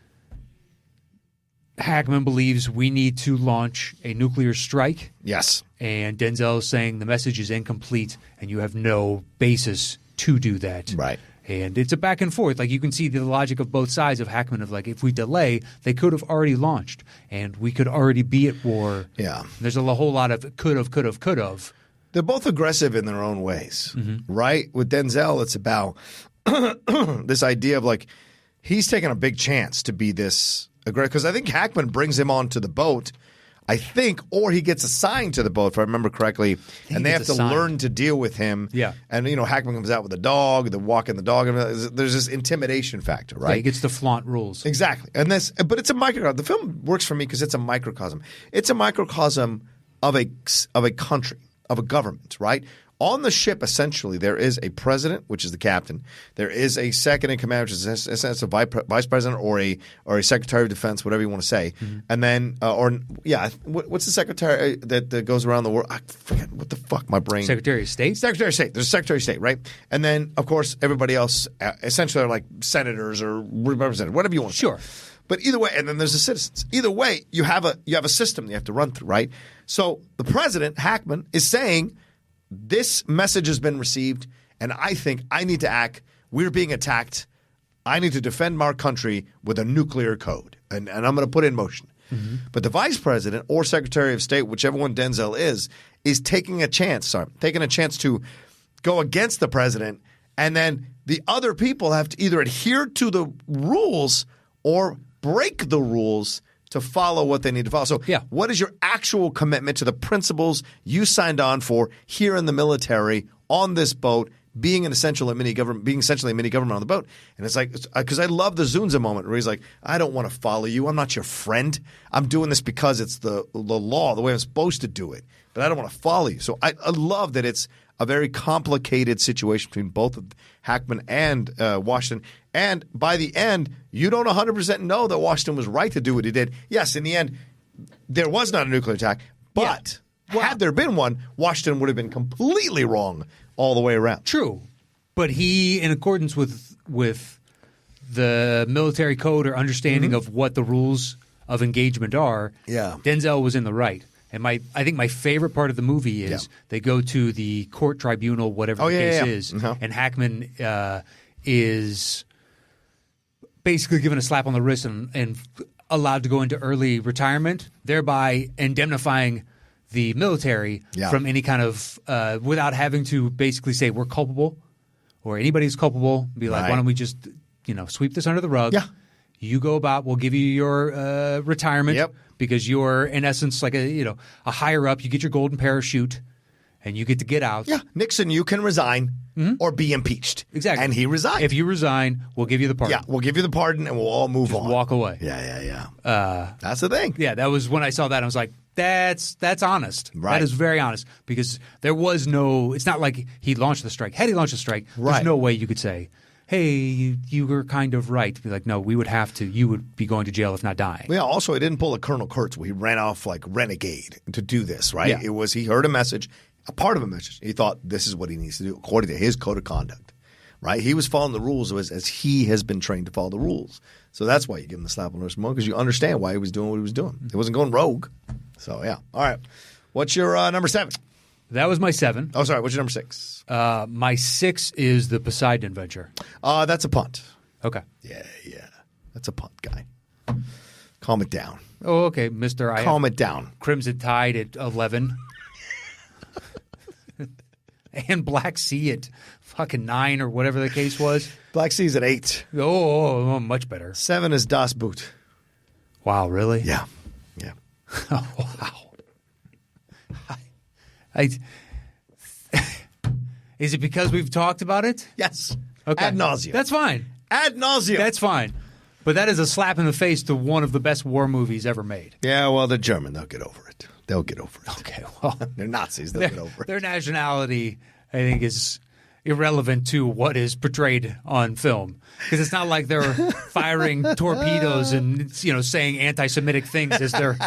S2: Hackman believes we need to launch a nuclear strike.
S1: Yes.
S2: And Denzel is saying the message is incomplete and you have no basis to do that.
S1: Right.
S2: And it's a back and forth. Like, you can see the logic of both sides of Hackman of, like, if we delay, they could have already launched and we could already be at war.
S1: Yeah.
S2: There's a whole lot of could have.
S1: They're both aggressive in their own ways, right? With Denzel, it's about this idea of, like, he's taking a big chance to be this aggressive. Because I think Hackman brings him onto the boat, I think, or he gets assigned to the boat, if I remember correctly, and they have to learn to deal with him.
S2: Yeah.
S1: And, Hackman comes out with a dog, they're walking the dog. There's this intimidation factor, right?
S2: Yeah, he gets to flaunt rules.
S1: Exactly. But it's a microcosm. The film works for me because it's a microcosm. It's a microcosm of a country, of a government, right? On the ship, essentially, there is a president, which is the captain. There is a second in command, which is a vice president or a secretary of defense, whatever you want to say. And then, what's the secretary that goes around the world? I forget what the fuck, my brain.
S2: Secretary of State?
S1: Secretary of State. There's a Secretary of State, right? And then, of course, everybody else essentially are like senators or representatives, whatever you want to say.
S2: Sure.
S1: But either way, and then there's the citizens. Either way, you have a system you have to run through, right? So the president, Hackman, is saying, this message has been received, and I think I need to act. We're being attacked. I need to defend our country with a nuclear code, and I'm going to put it in motion. But the vice president or secretary of state, whichever one Denzel is taking a chance to go against the president, and then the other people have to either adhere to the rules or break the rules to follow what they need to follow. So what is your actual commitment to the principles you signed on for here in the military on this boat, being essentially a mini government on the boat? And it's like, because I love the Zunza moment where he's like, I don't want to follow you. I'm not your friend. I'm doing this because it's the law, the way I'm supposed to do it. But I don't want to follow you. So I love that it's a very complicated situation between both of Hackman and Washington. And by the end, you don't 100% know that Washington was right to do what he did. Yes, in the end, there was not a nuclear attack. But had there been one, Washington would have been completely wrong all the way around.
S2: True. But he, in accordance with the military code or understanding of what the rules of engagement are, Denzel was in the right. And I think my favorite part of the movie is they go to the court tribunal, whatever the case is, and Hackman is basically given a slap on the wrist and allowed to go into early retirement, thereby indemnifying the military from any kind of without having to basically say we're culpable or anybody's culpable. Be like, why don't we just sweep this under the rug? Yeah. You go about. We'll give you your retirement because you're in essence like a higher up. You get your golden parachute and you get to get out.
S1: Yeah, Nixon, you can resign or be impeached.
S2: Exactly,
S1: and he resigned.
S2: If you resign, we'll give you the pardon.
S1: Yeah, we'll give you the pardon and we'll all move on.
S2: Walk away.
S1: Yeah. That's the thing.
S2: Yeah, that was when I saw that. I was like, that's honest.
S1: Right.
S2: That is very honest because there was no. It's not like he launched the strike. Had he launched the strike, there's no way you could say, hey, you were kind of right. Be like, no, we would have to. You would be going to jail if not dying.
S1: Yeah. Also, he didn't pull a Colonel Kurtz where he ran off like renegade to do this. Right.
S2: Yeah.
S1: It was he heard a message, a part of a message. He thought this is what he needs to do according to his code of conduct. Right. He was following the rules as he has been trained to follow the rules. So that's why you give him the slap on the wrist more because you understand why he was doing what he was doing. He wasn't going rogue. So yeah. All right. What's your number 7?
S2: That was my 7.
S1: Oh, sorry. What's your number 6?
S2: My 6 is the Poseidon Adventure.
S1: That's a punt.
S2: Okay.
S1: Yeah. That's a punt, guy. Calm it down.
S2: Oh, okay, Mister.
S1: Calm it down.
S2: Crimson Tide at 11, and Black Sea at fucking 9 or whatever the case was.
S1: Black Sea's at 8.
S2: Oh, much better.
S1: 7 is Das Boot.
S2: Wow, really?
S1: Yeah.
S2: Oh, wow. Is it because we've talked about it?
S1: Yes.
S2: Okay.
S1: Ad nauseum.
S2: That's fine.
S1: Ad nauseum.
S2: That's fine. But that is a slap in the face to one of the best war movies ever made.
S1: Yeah, well, they're German. They'll get over it.
S2: Okay, well.
S1: They're Nazis. They'll get over it.
S2: Their nationality, I think, is irrelevant to what is portrayed on film. Because it's not like they're firing torpedoes and saying anti-Semitic things as they're.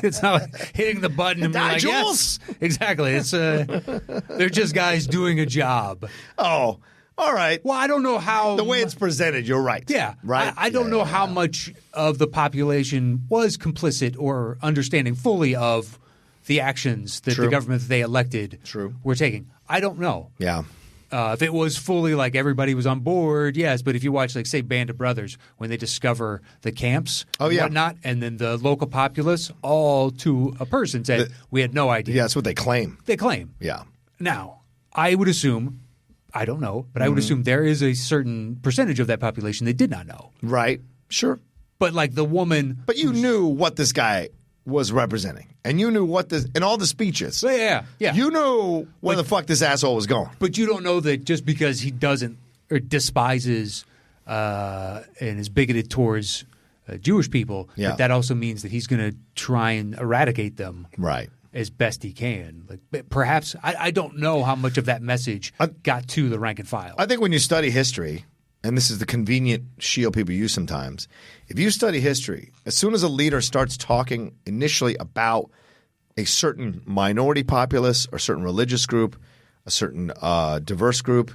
S2: It's not like hitting the button and being like, yes, exactly. It's they're just guys doing a job.
S1: Oh, all right.
S2: Well, I don't know how
S1: the way it's presented. You're right.
S2: Yeah,
S1: right.
S2: I don't know how much of the population was complicit or understanding fully of the actions that the government that they elected were taking. I don't know.
S1: Yeah.
S2: If it was fully like everybody was on board, yes. But if you watch, like, say, Band of Brothers, when they discover the camps and whatnot, and then the local populace, all to a person said, we had no idea.
S1: Yeah, that's what they claim.
S2: They claim.
S1: Yeah.
S2: Now, I would assume, I don't know, but I would assume there is a certain percentage of that population that did not know.
S1: Right. Sure.
S2: But like the woman.
S1: But you knew what this guy was representing. And you knew what this, in all the speeches.
S2: Yeah.
S1: You knew where the fuck this asshole was going.
S2: But you don't know that just because he doesn't or despises and is bigoted towards Jewish people, that also means that he's going to try and eradicate them.
S1: Right.
S2: As best he can. Like perhaps I don't know how much of that message got to the rank and file.
S1: I think when you study history, and this is the convenient shield people use sometimes, if you study history, as soon as a leader starts talking initially about a certain minority populace or certain religious group, a certain diverse group,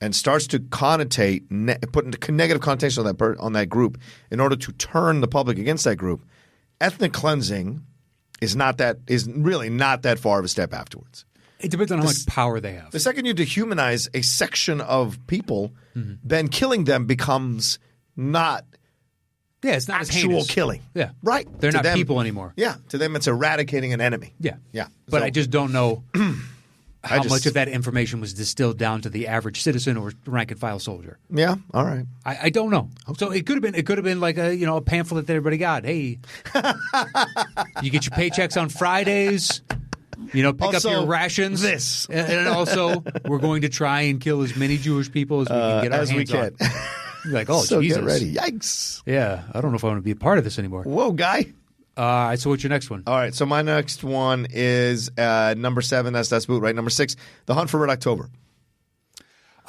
S1: and starts to connotate, put into negative connotation on that group in order to turn the public against that group, ethnic cleansing is really not that far of a step afterwards.
S2: It depends on how much power they have.
S1: The second you dehumanize a section of people, then killing them becomes not
S2: Yeah, it's not as
S1: actual
S2: heinous.
S1: killing.
S2: Yeah.
S1: Right.
S2: They're
S1: To
S2: not
S1: them-
S2: people anymore.
S1: Yeah. To them, it's eradicating an enemy.
S2: Yeah.
S1: Yeah.
S2: But
S1: So-
S2: I just don't know how
S1: just-
S2: much of that information was distilled down to the average citizen or rank and file soldier.
S1: Yeah. All right.
S2: I don't know. So it could have been like a pamphlet that everybody got. Hey, you get your paychecks on Fridays. Pick up
S1: Also,
S2: your rations.
S1: this.
S2: And also, we're going to try and kill as many Jewish people as we can get our
S1: as we
S2: hands on.
S1: can.
S2: You're like, oh,
S1: So
S2: Jesus.
S1: get ready. Yikes.
S2: Yeah, I don't know if I want to be a part of this anymore.
S1: Whoa, guy.
S2: All right, so what's your next one?
S1: All right. So my next one is number 7. That's Boot, right? Number 6, The Hunt for Red October.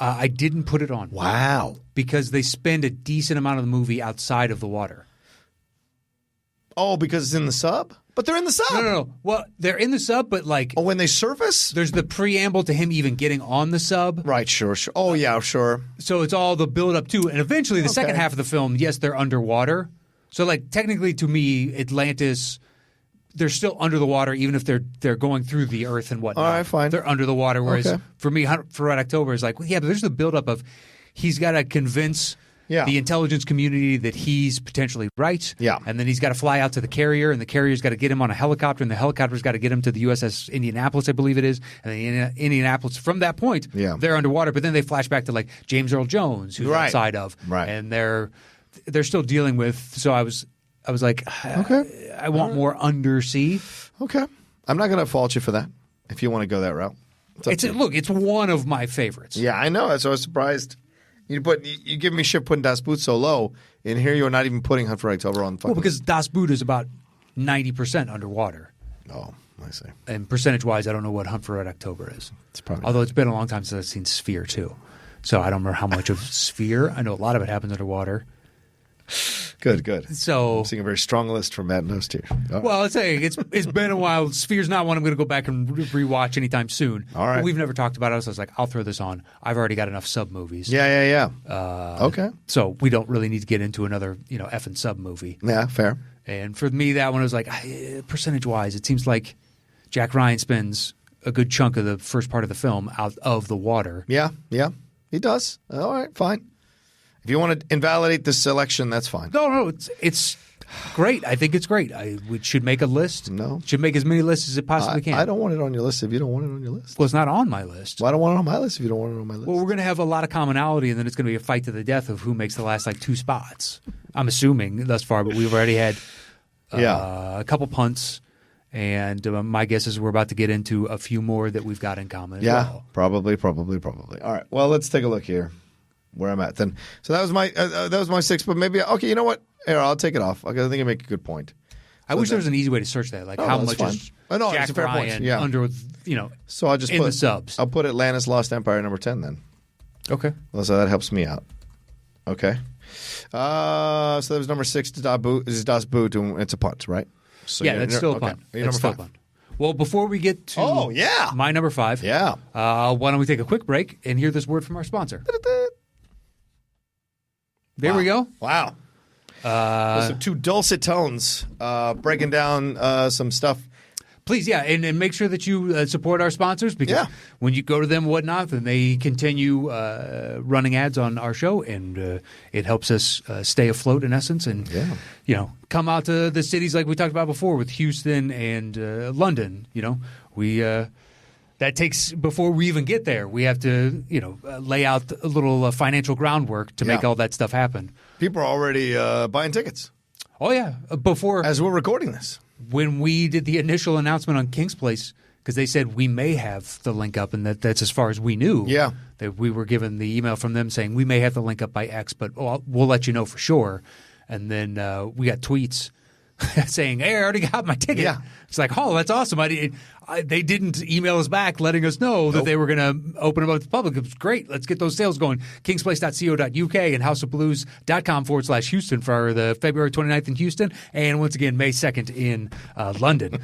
S2: I didn't put it on.
S1: Wow.
S2: Because they spend a decent amount of the movie outside of the water.
S1: Oh, because it's in the sub? But they're in the sub.
S2: No. Well, they're in the sub, but
S1: Oh, when they surface?
S2: there's the preamble to him even getting on the sub.
S1: Right, sure. Oh, yeah, sure.
S2: So it's all the build up to, and eventually the second
S1: Okay.
S2: half of the film, yes, they're underwater. So technically to me, Atlantis, they're still under the water, even if they're going through the earth and whatnot.
S1: All right, fine.
S2: They're under the water. Whereas
S1: Okay.
S2: for me, Hunt for Red October is like, well, yeah, but there's the build up of he's got to convince the intelligence community that he's potentially right.
S1: Yeah.
S2: And then he's got to fly out to the carrier, and the carrier's got to get him on a helicopter, and the helicopter's got to get him to the USS Indianapolis, I believe it is. And then Indianapolis, from that point, they're underwater. But then they flash back to James Earl Jones, who's outside of.
S1: Right.
S2: And they're still dealing with. So I was like,
S1: Okay.
S2: I want more undersea.
S1: Okay. I'm not going to fault you for that if you want to go that route.
S2: It's one of my favorites.
S1: Yeah, I know. So I was surprised. You give me shit putting Das Boot so low, and here you're not even putting Hunt for Red October on.
S2: Well, because Das Boot is about 90% underwater.
S1: Oh, I see.
S2: And percentage-wise, I don't know what Hunt for Red October is.
S1: It's probably
S2: Although it's been a long time since I've seen Sphere, too. So I don't remember how much of Sphere. I know a lot of it happens underwater.
S1: Good.
S2: So
S1: I'm seeing a very strong list from Matt Nost here. All right.
S2: well, let's say it's been a while. Sphere's not one I'm going to go back and rewatch anytime soon.
S1: All right.
S2: But we've never talked about it, so I was like, I'll throw this on. I've already got enough sub movies.
S1: Yeah. Okay.
S2: So we don't really need to get into another, effing sub movie.
S1: Yeah, fair.
S2: And for me, that one was like, percentage-wise, it seems like Jack Ryan spends a good chunk of the first part of the film out of the water.
S1: Yeah, he does. All right, fine. If you want to invalidate this selection, that's fine.
S2: No, it's great. I think it's great. We should make a list.
S1: No.
S2: Should make as many lists as it possibly can.
S1: I don't want it on your list if you don't want it on your list.
S2: Well, it's not on my list.
S1: Well, I don't want it on my list if you don't want it on my list.
S2: Well, we're going to have a lot of commonality, and then it's going to be a fight to the death of who makes the last 2 spots. I'm assuming thus far, but we've already had a couple punts, and my guess is we're about to get into a few more that we've got in common. As well.
S1: Probably. All right. Well, let's take a look here where I'm at then. So that was my 6, but maybe you know what? Here, I'll take it off. I think you make a good point.
S2: I wish there was an easy way to search that, how
S1: that's
S2: much
S1: fine.
S2: is
S1: No, it's
S2: Jack
S1: a fair point.
S2: Ryan
S1: Yeah.
S2: under,
S1: So I'll just
S2: in
S1: put
S2: the subs.
S1: I'll put Atlantis Lost Empire number 10 then.
S2: Okay.
S1: Well, so that helps me out. Okay. So that was number 6 to Das Boot, and it's a punt, right? So
S2: Yeah, that's still a punt.
S1: You're
S2: That's
S1: number
S2: still a
S1: 5.
S2: punt. Well, before we get to my number 5,
S1: Yeah.
S2: why don't we take a quick break and hear this word from our sponsor? There we go.
S1: Wow. Those are 2 dulcet tones breaking down some stuff.
S2: Please, and make sure that you support our sponsors because when you go to them and whatnot, then they continue running ads on our show, and it helps us stay afloat in essence and, come out to the cities like we talked about before with Houston and London. That takes before we even get there. We have to, lay out a little financial groundwork to make all that stuff happen.
S1: People are already buying tickets.
S2: Oh, yeah. Before
S1: as we're recording this.
S2: When we did the initial announcement on King's Place, because they said we may have the link up, and that's as far as we knew.
S1: Yeah.
S2: That we were given the email from them saying we may have the link up by X, but we'll let you know for sure. And then we got tweets saying, hey, I already got my ticket.
S1: Yeah.
S2: It's like, oh, that's awesome. They didn't email us back letting us know that they were going to open them up to the public. It was great. Let's get those sales going. Kingsplace.co.uk and houseofblues.com/Houston for the February 29th in Houston. And once again, May 2nd in London.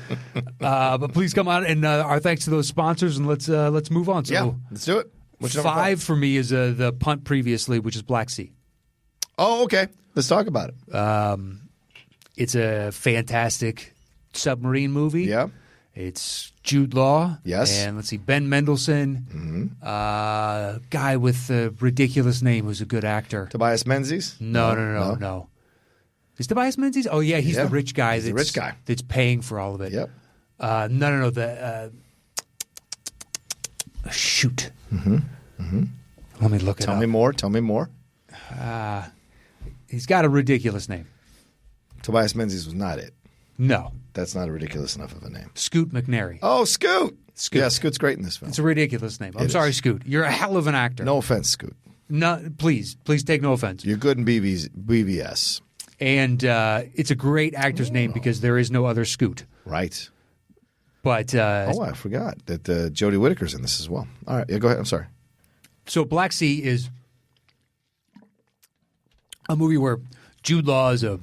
S2: But please come on. And our thanks to those sponsors. And let's move on. So
S1: let's do it. What's your
S2: 5 for me is the punt previously, which is Black Sea.
S1: Oh, okay. Let's talk about it.
S2: It's a fantastic submarine movie.
S1: Yeah.
S2: It's Jude Law.
S1: Yes.
S2: And let's see, Ben Mendelsohn. Guy with the ridiculous name who's a good actor.
S1: Tobias Menzies?
S2: No. Is Tobias Menzies? Oh, yeah, he's the rich guy.
S1: He's the rich guy.
S2: That's paying for all of it.
S1: Yep.
S2: No. Shoot. Let me look it up.
S1: Tell me more.
S2: He's got a ridiculous name.
S1: Tobias Menzies was not it.
S2: No.
S1: That's not a ridiculous enough of a name.
S2: Scoot McNairy.
S1: Oh, Scoot. Yeah, Scoot's great in this film.
S2: It's a ridiculous name. I'm sorry, Scoot. You're a hell of an actor.
S1: No offense, Scoot.
S2: No, please take no offense.
S1: You're good in BVS.
S2: And it's a great actor's name because there is no other Scoot.
S1: Right.
S2: But
S1: I forgot that Jodie Whittaker's in this as well. All right, yeah, go ahead. I'm sorry.
S2: So Black Sea is a movie where Jude Law is an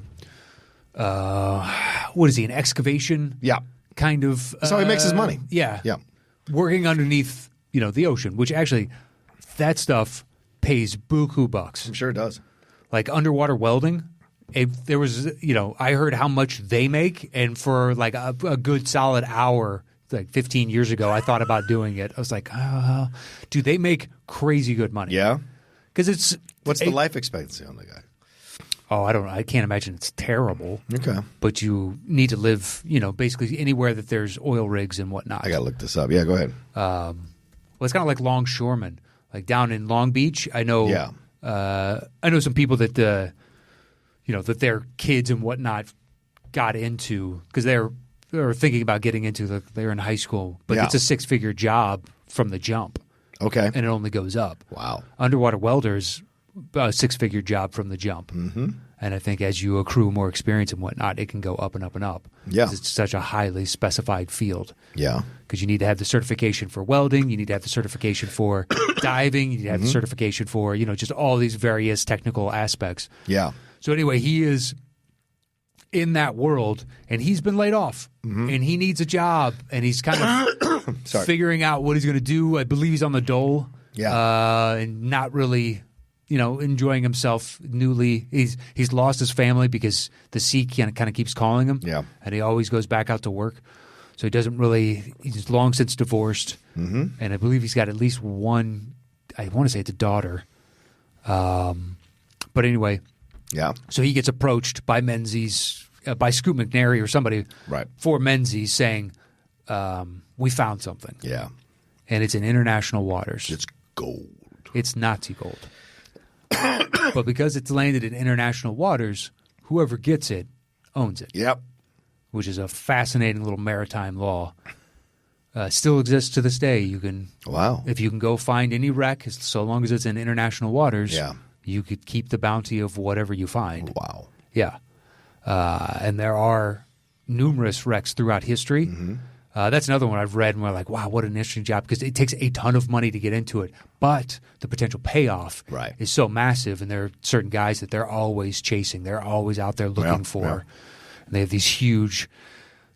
S2: excavation?
S1: Yeah.
S2: Kind of.
S1: That's how he makes his money.
S2: Yeah.
S1: Yeah.
S2: Working underneath, the ocean, which actually, that stuff pays buku bucks.
S1: I'm sure it does.
S2: Like underwater welding. There was, I heard how much they make, and for like a good solid hour, like 15 years ago, I thought about doing it. I was like, dude, they make crazy good money.
S1: Yeah?
S2: Because
S1: What's the life expectancy on the guy?
S2: Oh, I can't imagine it's terrible.
S1: Okay.
S2: But you need to live, basically anywhere that there's oil rigs and whatnot.
S1: I got to look this up. Yeah, go ahead.
S2: Well, it's kind of like longshoremen. Like down in Long Beach, I know I know some people that that their kids and whatnot got into because they're thinking about getting into they're in high school, but it's a 6-figure job from the jump.
S1: Okay.
S2: And it only goes up.
S1: Wow.
S2: Underwater welders, a 6-figure job from the jump. Mm-hmm. And I think as you accrue more experience and whatnot, it can go up and up and up.
S1: Yeah.
S2: It's such a highly specified field.
S1: Yeah.
S2: Because you need to have the certification for welding, you need to have the certification for diving, you need to have the certification for, just all these various technical aspects.
S1: Yeah.
S2: So anyway, he is in that world, and he's been laid off, and he needs a job, and he's kind of figuring out what he's going to do. I believe he's on the dole, and not really, enjoying himself newly. He's lost his family because the sea kind of keeps calling him, and he always goes back out to work. So he doesn't really. He's long since divorced, and I believe he's got at least one. I want to say it's a daughter, but anyway.
S1: Yeah.
S2: So he gets approached by Menzies, by Scoot McNairy or somebody for Menzies saying, we found something.
S1: Yeah.
S2: And it's in international waters.
S1: It's gold.
S2: It's Nazi gold. But because it's landed in international waters, whoever gets it owns it.
S1: Yep.
S2: Which is a fascinating little maritime law. Still exists to this day. You can, if you can go find any wreck, so long as it's in international waters, you could keep the bounty of whatever you find.
S1: Wow.
S2: Yeah. And there are numerous wrecks throughout history. That's another one I've read and we're like, wow, what an interesting job, because it takes a ton of money to get into it. But the potential payoff is so massive, and there are certain guys that they're always chasing. They're always out there looking for. Yeah. And they have these huge –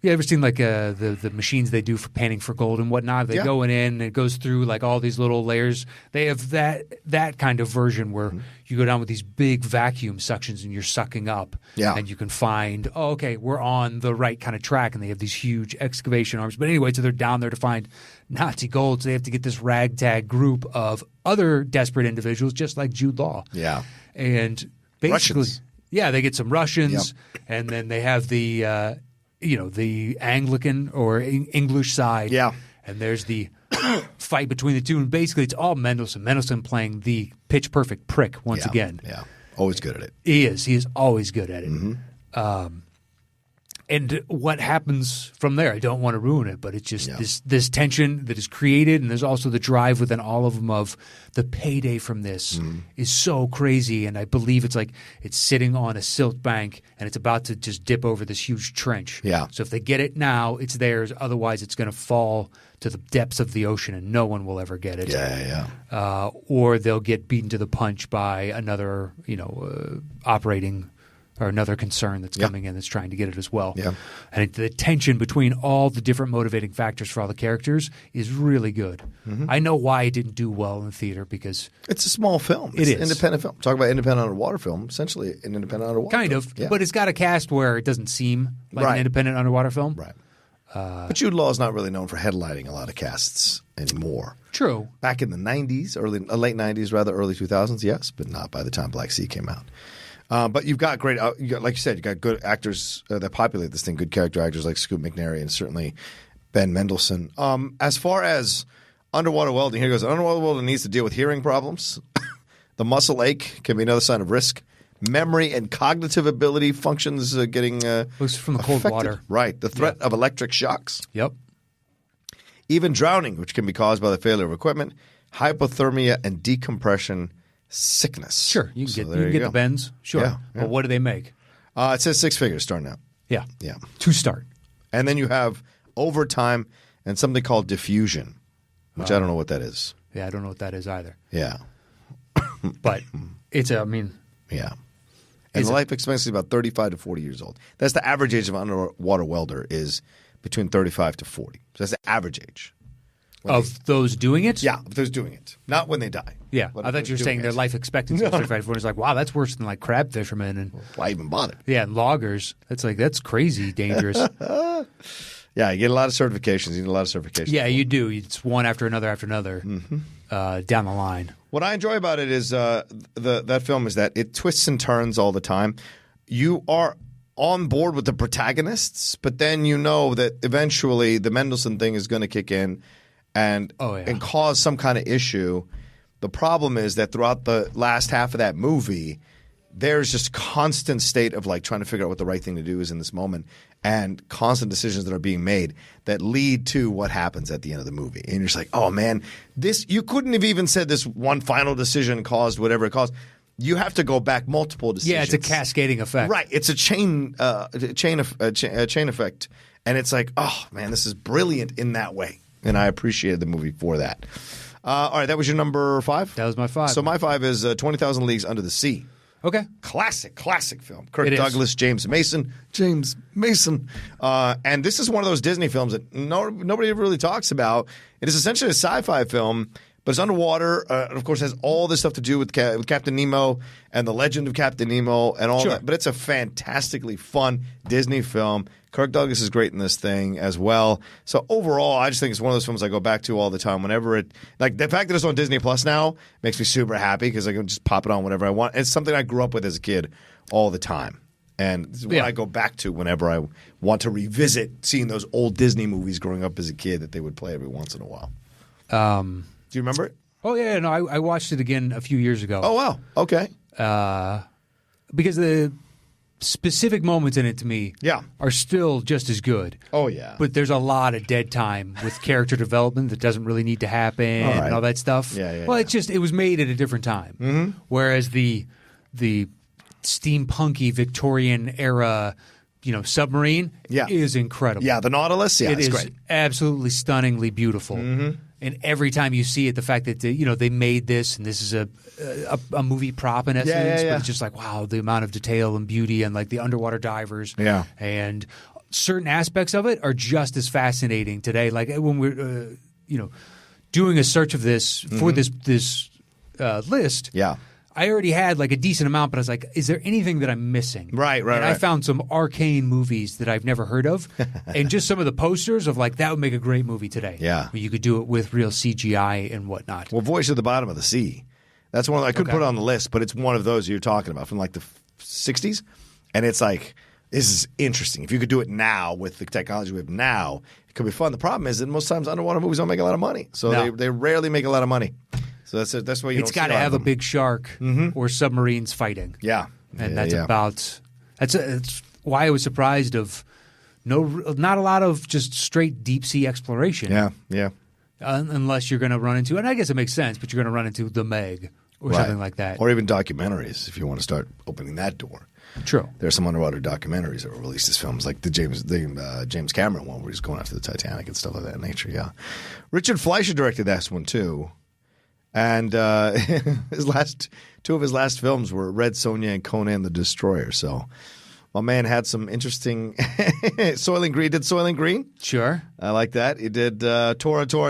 S2: you ever seen like the machines they do for panning for gold and whatnot? They go in and it goes through like all these little layers. They have that kind of version where you go down with these big vacuum suctions and you're sucking up. Yeah. And you can find, we're on the right kind of track, and they have these huge excavation arms. But anyway, so they're down there to find Nazi gold. So they have to get this ragtag group of other desperate individuals just like Jude Law.
S1: Yeah.
S2: And basically,
S1: Russians.
S2: They get some Russians, and then they have the the Anglican or English side. Yeah. And there's the fight between the two. And basically it's all Mendelsohn. Mendelsohn playing the pitch-perfect prick once again. Yeah.
S1: Always good at it.
S2: He is. He is always good at it. And what happens from there, I don't want to ruin it, but it's just this tension that is created, and there's also the drive within all of them of the payday from this is so crazy, and I believe it's like it's sitting on a silt bank, and it's about to just dip over this huge trench. Yeah. So if they get it now, it's theirs. Otherwise, it's going to fall to the depths of the ocean, and no one will ever get it. Or they'll get beaten to the punch by another, operating or another concern that's coming in that's trying to get it as well. Yeah. And the tension between all the different motivating factors for all the characters is really good. I know why it didn't do well in the theater, because
S1: it's a small film. It's an independent film. Talk about independent underwater film, essentially an independent underwater
S2: film. Kind of, but it's got a cast where it doesn't seem like an independent underwater film.
S1: Right. But Jude Law is not really known for headlining a lot of casts anymore.
S2: True.
S1: Back in the 90s, late 90s, rather, early 2000s, yes, but not by the time Black Sea came out. But you've got great, like you said, you got good actors that populate this thing, good character actors like Scoot McNairy and certainly Ben Mendelsohn. As far as underwater welding, here goes. Underwater welding needs to deal with hearing problems. The muscle ache can be another sign of risk. Memory and cognitive ability functions getting
S2: Looks from the cold
S1: affected.
S2: water.
S1: Right. The threat of electric shocks.
S2: Yep.
S1: Even drowning, which can be caused by the failure of equipment, hypothermia, and decompression sickness.
S2: Sure. You can get the bends. Sure.
S1: Yeah.
S2: But what do they make?
S1: It says 6 figures starting out.
S2: Yeah.
S1: Yeah.
S2: To start.
S1: And then you have overtime and something called diffusion, which I don't know what that is.
S2: Yeah, I don't know what that is either.
S1: Yeah.
S2: But it's I mean.
S1: Yeah. And the life expectancy is about 35 to 40 years old. That's the average age of an underwater welder is between 35 to 40. So that's the average age.
S2: Of those doing it?
S1: Yeah, of those doing it. Not when they die.
S2: Yeah.
S1: But
S2: I thought you were saying their life expectancy was 35 to 40. It's like, wow, that's worse than like crab fishermen and
S1: why even bother?
S2: yeah, and loggers. That's crazy dangerous.
S1: Yeah, you get a lot of certifications. You need a lot of certifications.
S2: Yeah, you do. It's one after another down the line.
S1: What I enjoy about it is that film is that it twists and turns all the time. You are on board with the protagonists, but then you know that eventually the Mendelsohn thing is going to kick in and cause some kind of issue. The problem is that throughout the last half of that movie, there's just constant state of like trying to figure out what the right thing to do is in this moment and constant decisions that are being made that lead to what happens at the end of the movie. And you're just like, oh man, this you couldn't have even said this one final decision caused whatever it caused. You have to go back multiple decisions.
S2: Yeah, it's a cascading effect.
S1: Right. It's a chain effect. And it's like, oh man, this is brilliant in that way. And I appreciated the movie for that. All right, that was your number 5?
S2: That was my 5.
S1: So my 5 is 20,000 Leagues Under the Sea.
S2: Okay.
S1: Classic film. Kirk Douglas, James Mason. And this is one of those Disney films that nobody really talks about. It is essentially a sci-fi film, but it's underwater. And of course, has all this stuff to do with Captain Nemo and the legend of Captain Nemo and all that. But it's a fantastically fun Disney film. Kirk Douglas is great in this thing as well. So overall, I just think it's one of those films I go back to all the time. Whenever it, like the fact that it's on Disney Plus now makes me super happy because I can just pop it on whenever I want. It's something I grew up with as a kid all the time. And this is what I go back to whenever I want to revisit seeing those old Disney movies growing up as a kid that they would play every once in a while. Do you remember it?
S2: Oh, yeah. No, I watched it again a few years ago.
S1: Oh, wow. Okay.
S2: Because the specific moments in it to me are still just as good.
S1: Oh, yeah.
S2: But there's a lot of dead time with character development that doesn't really need to happen and all that stuff. Well, it's just, it was made at a different time.
S1: Mm-hmm.
S2: Whereas the steampunky Victorian era, submarine is incredible.
S1: Yeah, the Nautilus,
S2: it's
S1: great.
S2: Absolutely stunningly beautiful.
S1: Mm-hmm.
S2: And every time you see it, the fact that they made this and this is a movie prop in essence, but it's just like, wow, the amount of detail and beauty and like the underwater divers, and certain aspects of it are just as fascinating today. Like when we're doing a search of this for this list, I already had like a decent amount, but I was like, is there anything that I'm missing?
S1: Right.
S2: And I found some arcane movies that I've never heard of. And just some of the posters of like, that would make a great movie today.
S1: Yeah.
S2: Where you could do it with real CGI and whatnot.
S1: Well, Voyage to the Bottom of the Sea. That's one I couldn't put it on the list, but it's one of those you're talking about from like the 60s. And it's like, this is interesting. If you could do it now with the technology we have now, it could be fun. The problem is that most times underwater movies don't make a lot of money. So they rarely make a lot of money. So that's why
S2: it's got to have a big shark or submarines fighting.
S1: Yeah,
S2: and that's why I was surprised of not a lot of just straight deep sea exploration.
S1: Yeah.
S2: Unless you're going to run into, and I guess it makes sense, but you're going to run into the Meg or something like that,
S1: or even documentaries if you want to start opening that door.
S2: True.
S1: There's some underwater documentaries that were released as films, like the James Cameron one, where he's going after the Titanic and stuff of that nature. Yeah, Richard Fleischer directed that one too. And two of his last films were Red Sonja and Conan the Destroyer. So my man had some interesting Soylent Green. Did Soylent Green?
S2: Sure.
S1: I like that. He did Tora. Did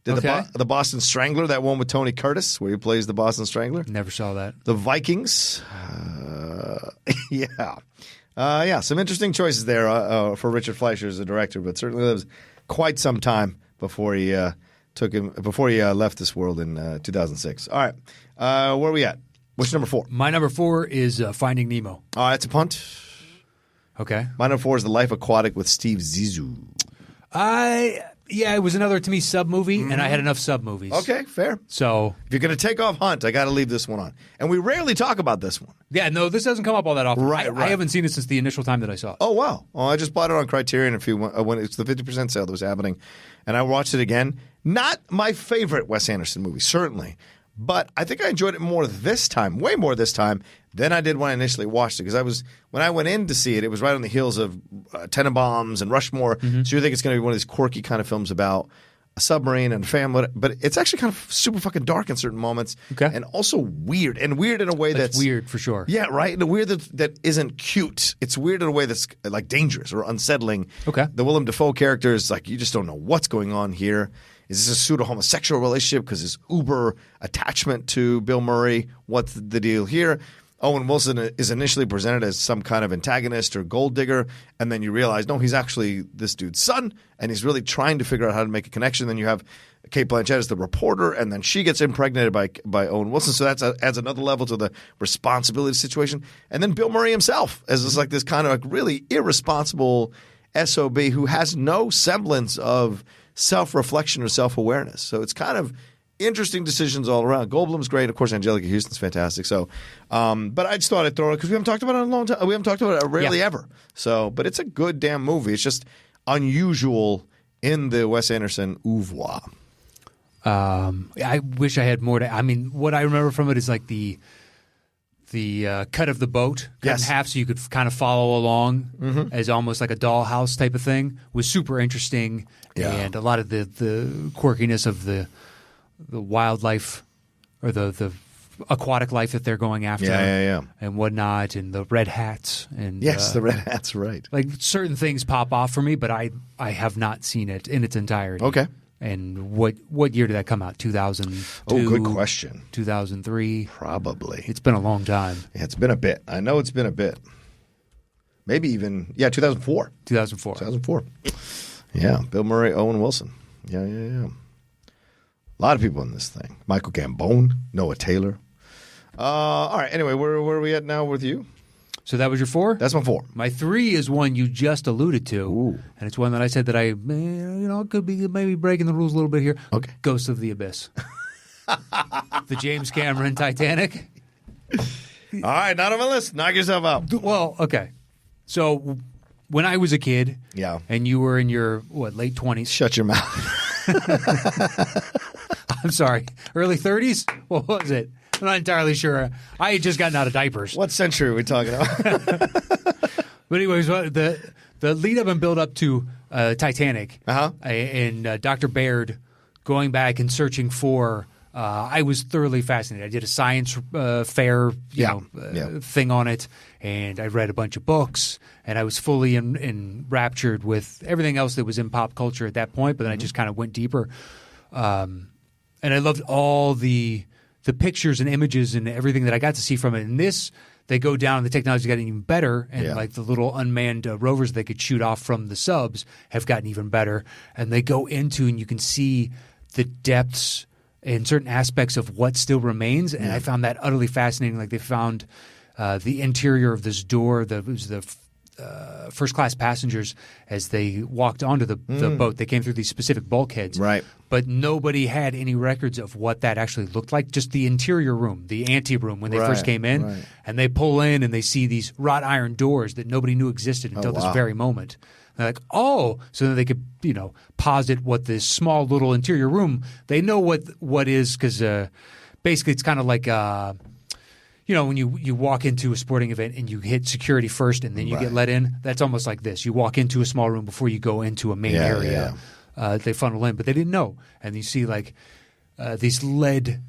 S1: the Boston Strangler, that one with Tony Curtis, where he plays the Boston Strangler.
S2: Never saw that.
S1: The Vikings. Some interesting choices there for Richard Fleischer as a director, but certainly there was quite some time before he left this world in 2006. All right. Where are we at? What's your number 4?
S2: My number 4 is Finding Nemo.
S1: That's a punt.
S2: Okay.
S1: My number 4 is The Life Aquatic with Steve Zissou.
S2: Yeah, it was another, to me, sub-movie, and I had enough sub-movies.
S1: Okay, fair.
S2: So,
S1: if you're going to take off Hunt, I got to leave this one on. And we rarely talk about this one.
S2: yeah, no, this doesn't come up all that often.
S1: Right.
S2: I haven't seen it since the initial time that I saw it.
S1: Oh, wow. Well, I just bought it on Criterion when it's the 50% sale that was happening. And I watched it again. Not my favorite Wes Anderson movie, certainly. But I think I enjoyed it more this time, way more this time, than I did when I initially watched it. Because when I went in to see it, it was right on the heels of Tenenbaums and Rushmore. So you think it's going to be one of these quirky kind of films about a submarine and a family. But it's actually kind of super fucking dark in certain moments.
S2: Okay.
S1: And also weird. And weird in a way that's
S2: weird for sure.
S1: Yeah, right. And weird that isn't cute. It's weird in a way that's like dangerous or unsettling.
S2: Okay.
S1: The Willem Dafoe character is like, you just don't know what's going on here. Is this a pseudo-homosexual relationship because his uber attachment to Bill Murray? What's the deal here? Owen Wilson is initially presented as some kind of antagonist or gold digger, and then you realize, no, he's actually this dude's son, and he's really trying to figure out how to make a connection. Then you have Cate Blanchett as the reporter, and then she gets impregnated by Owen Wilson, so that adds another level to the responsibility situation. And then Bill Murray himself as this kind of like really irresponsible SOB who has no semblance of self-reflection or self-awareness. So it's kind of interesting decisions all around. Goldblum's great. Of course, Angelica Houston's fantastic. So, but I just thought I'd throw it because we haven't talked about it in a long time. We haven't talked about it rarely ever. So, but it's a good damn movie. It's just unusual in the Wes Anderson oeuvre.
S2: I wish I had more to. I mean, what I remember from it is like the cut of the boat cut in half so you could kind of follow along as almost like a dollhouse type of thing was super interesting.
S1: Yeah.
S2: And a lot of the quirkiness of the wildlife or the aquatic life that they're going after and whatnot, and the red hats. And
S1: yes, the red hats, right.
S2: Like certain things pop off for me, but I have not seen it in its entirety.
S1: Okay.
S2: And what year did that come out? 2002?
S1: Oh, good question.
S2: 2003?
S1: Probably.
S2: It's been a long time.
S1: Yeah, it's been a bit. I know it's been a bit. Maybe even, 2004.
S2: 2004.
S1: 2004. Yeah, Bill Murray, Owen Wilson. Yeah. A lot of people in this thing. Michael Gambon, Noah Taylor. All right, anyway, where are we at now with you?
S2: So that was your 4?
S1: That's my 4.
S2: My 3 is one you just alluded to.
S1: Ooh.
S2: And it's one that I said that I could be maybe breaking the rules a little bit here.
S1: Okay.
S2: Ghost of the Abyss. The James Cameron Titanic.
S1: All right, not on my list. Knock yourself out.
S2: Well, okay. So when I was a kid and you were in your, late 20s?
S1: Shut your mouth.
S2: I'm sorry, early 30s? What was it? I'm not entirely sure. I had just gotten out of diapers.
S1: What century are we talking about?
S2: But anyways, the lead up and build up to Titanic and Dr. Baird going back and searching for I was thoroughly fascinated. I did a science fair thing on it, and I read a bunch of books, and I was fully enraptured with everything else that was in pop culture at that point, but then I just kind of went deeper. And I loved all the pictures and images and everything that I got to see from it. And this, they go down and the technology got even better, and like the little unmanned rovers they could shoot off from the subs have gotten even better. And they go into, and you can see the depths and certain aspects of what still remains. And I found that utterly fascinating. Like they found the interior of this door, the first-class passengers, as they walked onto the boat, they came through these specific bulkheads.
S1: Right.
S2: But nobody had any records of what that actually looked like, just the interior room, the anteroom when they first came in.
S1: Right.
S2: And they pull in and they see these wrought iron doors that nobody knew existed until this very moment. They're like, oh, so then they could, posit what this small little interior room, they know what is, because basically it's kind of like when you walk into a sporting event and you hit security first and then you get let in, that's almost like this. You walk into a small room before you go into a main area. They funnel in, but they didn't know. And you see like these lead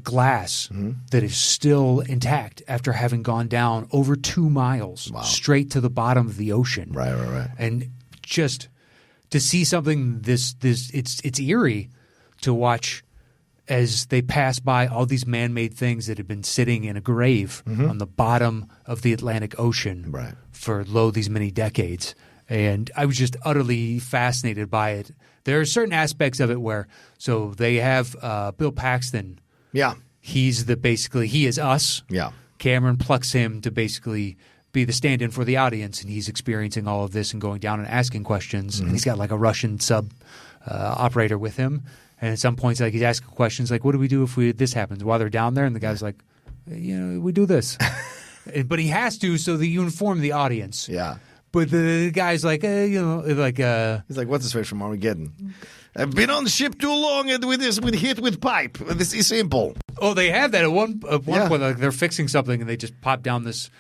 S2: glass that is still intact after having gone down over 2 miles straight to the bottom of the ocean.
S1: Right.
S2: And just to see something it's eerie to watch as they pass by all these man-made things that have been sitting in a grave on the bottom of the Atlantic Ocean for these many decades. And I was just utterly fascinated by it. There are certain aspects of it where, so they have Bill Paxton he is us.
S1: Yeah.
S2: Cameron plucks him to basically be the stand-in for the audience, and he's experiencing all of this and going down and asking questions. And he's got like a Russian sub operator with him. And at some points, like he's asking questions like, "What do we do if this happens?" While they're down there, and the guy's like, "We do this," but he has to so that you inform the audience.
S1: Yeah.
S2: But the guy's like,
S1: he's like, "What's this face from Armageddon?" I've been on the ship too long and with hit with pipe. This is simple.
S2: Oh, they have that at one point. Like they're fixing something and they just pop down this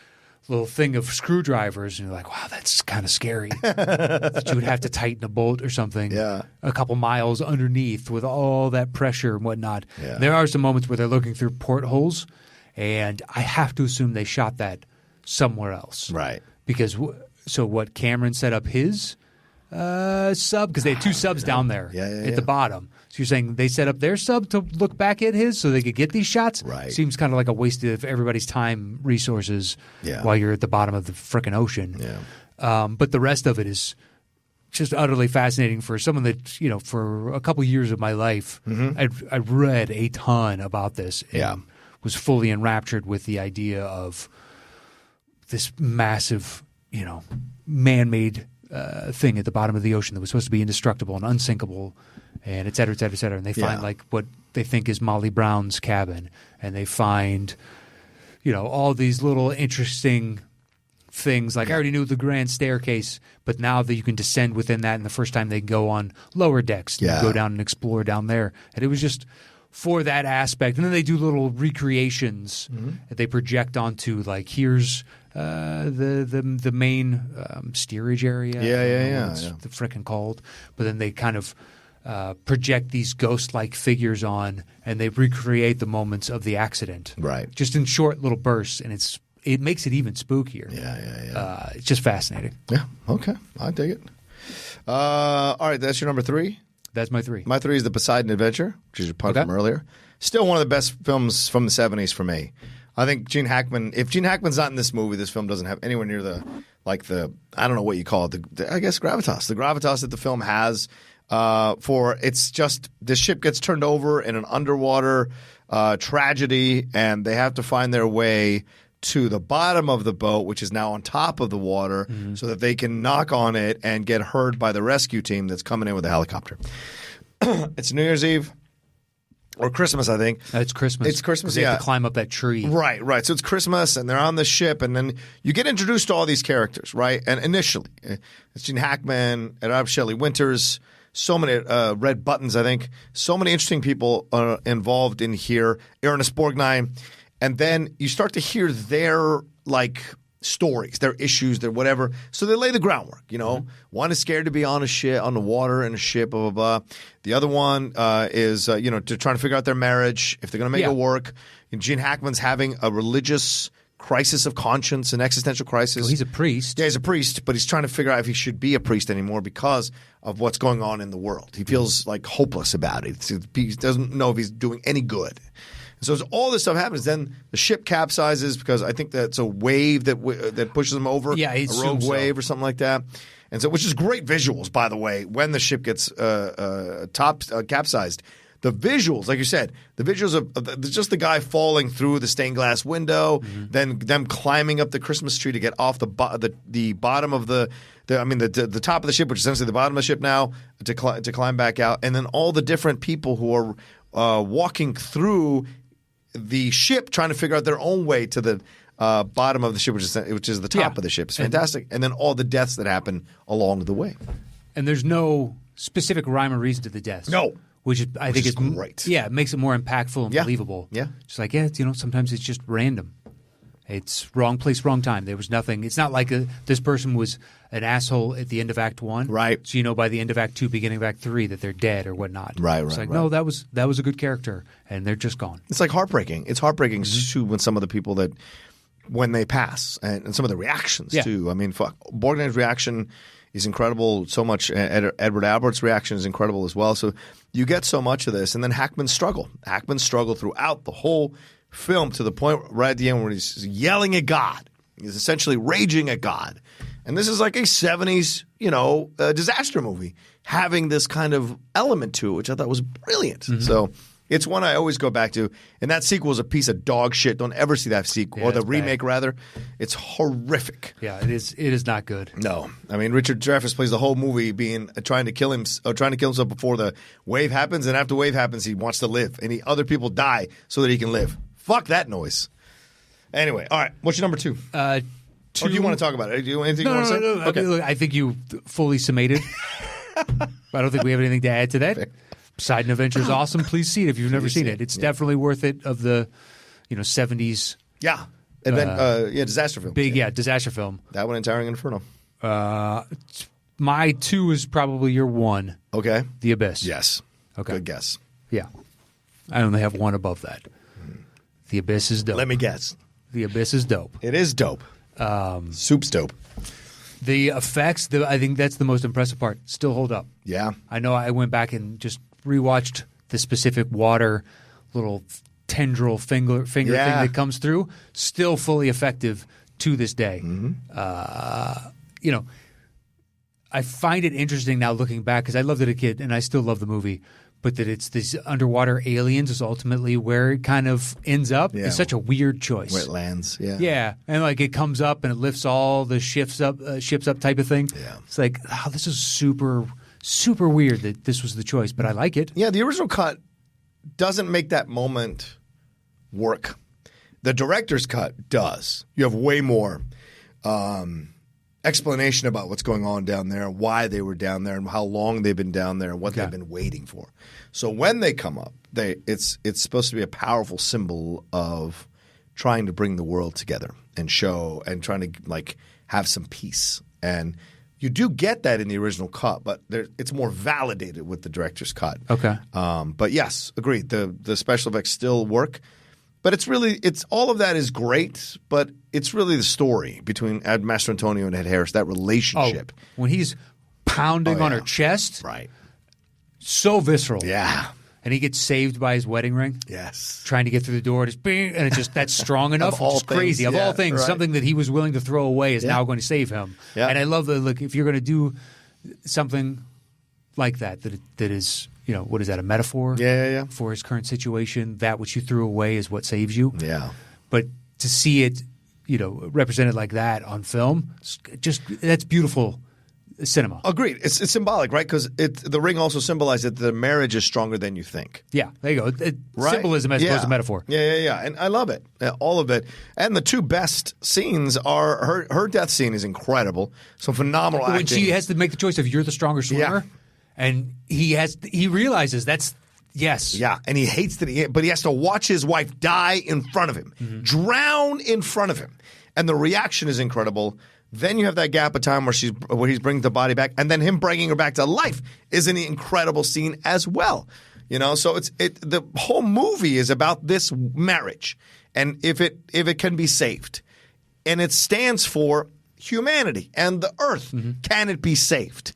S2: little thing of screwdrivers, and you're like, wow, that's kind of scary. That you would have to tighten a bolt or something a couple miles underneath with all that pressure and whatnot. Yeah. There are some moments where they're looking through portholes, and I have to assume they shot that somewhere else.
S1: Right.
S2: Because what Cameron set up his sub, because they had two subs down there at the bottom. So you're saying they set up their sub to look back at his so they could get these shots?
S1: Right.
S2: Seems kind of like a waste of everybody's time, resources while you're at the bottom of the frickin' ocean.
S1: Yeah.
S2: But the rest of it is just utterly fascinating for someone that, for a couple years of my life, I'd read a ton about this and was fully enraptured with the idea of this massive, man-made thing at the bottom of the ocean that was supposed to be indestructible and unsinkable, and et cetera, et cetera, et cetera. And they find like what they think is Molly Brown's cabin, and they find, all these little interesting things. Like I already knew the grand staircase, but now that you can descend within that, and the first time they go on lower decks, go down and explore down there, and it was just for that aspect. And then they do little recreations that they project onto, like here's the main steerage area. It's the frickin' called. But then they kind of project these ghost-like figures on, and they recreate the moments of the accident.
S1: Right.
S2: Just in short little bursts, and it makes it even spookier. It's just fascinating.
S1: Yeah. Okay. I dig it. All right. That's your number 3?
S2: That's my 3.
S1: My 3 is The Poseidon Adventure, which is your punt from earlier. Still one of the best films from the 70s for me. I think Gene Hackman, if Gene Hackman's not in this movie, this film doesn't have anywhere near the I don't know what you call it, I guess gravitas. The gravitas that the film has it's just this ship gets turned over in an underwater tragedy, and they have to find their way to the bottom of the boat, which is now on top of the water, so that they can knock on it and get heard by the rescue team that's coming in with a helicopter. It's New Year's Eve. Or Christmas, I think.
S2: It's Christmas.
S1: It's Christmas,
S2: they have to climb up that tree.
S1: Right. So it's Christmas, and they're on the ship, and then you get introduced to all these characters, right? And initially, it's Gene Hackman, and Shelley Winters, so many Red Buttons, I think. So many interesting people involved in here. Ernest Borgnine. And then you start to hear their, stories, their issues, their whatever. So they lay the groundwork, One is scared to be on a ship, on the water in a ship, blah, blah, blah. The other one is, they're trying to figure out their marriage, if they're going to make it work. And Gene Hackman's having a religious crisis of conscience, an existential crisis.
S2: Well, he's a priest.
S1: Yeah, he's a priest, but he's trying to figure out if he should be a priest anymore because of what's going on in the world. He feels hopeless about it. He doesn't know if he's doing any good. So as all this stuff happens, then the ship capsizes because I think that's a wave that pushes them over, a rogue wave or something like that. And so, which is great visuals, by the way, when the ship gets capsized. The visuals, like you said, the visuals of just the guy falling through the stained glass window, then them climbing up the Christmas tree to get off the bottom of the top of the ship, which is essentially the bottom of the ship now, to climb back out, and then all the different people who are walking through the ship trying to figure out their own way to the bottom of the ship, which is the top of the ship. It's fantastic. And then all the deaths that happen along the way.
S2: And there's no specific rhyme or reason to the deaths.
S1: No.
S2: Which I think is
S1: great.
S2: Yeah, it makes it more impactful and believable.
S1: Yeah.
S2: Just like, sometimes it's just random. It's wrong place, wrong time. There was nothing. It's not like this person was an asshole at the end of Act 1.
S1: Right.
S2: So by the end of Act 2, beginning of Act 3, that they're dead or whatnot.
S1: Right,
S2: It's
S1: right.
S2: no, that was a good character, and they're just gone.
S1: It's heartbreaking. It's heartbreaking too when some of the people that when they pass and some of the reactions too. I mean, Borgnine's reaction is incredible. So much. Edward Albert's reaction is incredible as well. So you get so much of this, and then Hackman's struggle. Hackman's struggle throughout the whole film to the point right at the end where he's yelling at God. He's essentially raging at God. And this is like a 70s, disaster movie having this kind of element to it, which I thought was brilliant. So It's one I always go back to. And that sequel is a piece of dog shit. Don't ever see that sequel. Or the remake, rather. It's horrific.
S2: Yeah, it is. It is not good.
S1: No. I mean, Richard Dreyfuss plays the whole movie trying to kill himself before the wave happens. And after the wave happens, he wants to live. And other people die so that he can live. Fuck that noise. Anyway, all right. What's your number 2? Or do you want to talk about it? Do you anything you want to say?
S2: No. Okay. Look, I think you fully summated. I don't think we have anything to add to that.
S1: Fair.
S2: Poseidon Adventure is awesome. Please see it if you've never seen it. It's definitely worth it. Of the 70s.
S1: Yeah. Disaster film.
S2: Disaster film.
S1: That one and Towering Inferno.
S2: My 2 is probably your 1.
S1: Okay.
S2: The Abyss.
S1: Yes.
S2: Okay.
S1: Good guess.
S2: Yeah. I only have 1 above that. The Abyss is dope.
S1: Let me guess.
S2: The Abyss is dope.
S1: It is dope. Soup's dope.
S2: The effects, I think that's the most impressive part. Still hold up.
S1: Yeah.
S2: I know I went back and just rewatched the specific water little tendril finger thing that comes through. Still fully effective to this day.
S1: Mm-hmm.
S2: I find it interesting now looking back because I loved it as a kid and I still love the movie. But that it's these underwater aliens is ultimately where it kind of ends up.
S1: Yeah.
S2: It's such a weird choice.
S1: Where it lands, yeah.
S2: Yeah, and like it comes up and it lifts all the ships up type of thing.
S1: Yeah.
S2: It's like, this is super, super weird that this was the choice, but I like it.
S1: Yeah, the original cut doesn't make that moment work. The director's cut does. You have way more explanation about what's going on down there, why they were down there, and how long they've been down there, and what they've been waiting for. So when they come up, it's supposed to be a powerful symbol of trying to bring the world together and show and trying to have some peace. And you do get that in the original cut, but it's more validated with the director's cut.
S2: Okay.
S1: But yes, agreed. The special effects still work. But it's all of that is great, but it's really the story between Master Antonio and Ed Harris, that relationship.
S2: Oh, when he's pounding on her chest.
S1: Right.
S2: So visceral.
S1: Yeah.
S2: And he gets saved by his wedding ring.
S1: Yes.
S2: Trying to get through the door. And it's just that's strong enough.
S1: Of all
S2: It's crazy.
S1: things,
S2: Of all things,
S1: right.
S2: something that he was willing to throw away is now going to save him.
S1: Yeah.
S2: And I love that, if you're going to do something like that is, what is that, a metaphor?
S1: Yeah.
S2: For his current situation, that which you threw away is what saves you.
S1: Yeah.
S2: But to see it, represented like that on film, that's beautiful cinema.
S1: Agreed. It's symbolic, right? Because the ring also symbolizes that the marriage is stronger than you think.
S2: Yeah, there you go.
S1: Right?
S2: Symbolism as opposed to metaphor.
S1: Yeah. And I love it. All of it. And the 2 best scenes are her death scene is incredible. Some phenomenal
S2: When
S1: acting.
S2: she has to make the choice of you're the stronger swimmer, and he realizes that's yes.
S1: Yeah, and he hates that but he has to watch his wife die in front of him, drown in front of him. And the reaction is incredible. Then you have that gap of time where he's bringing the body back, and then him bringing her back to life is an incredible scene as well. So the whole movie is about this marriage, and if it can be saved, and it stands for humanity and the earth. Can it be saved?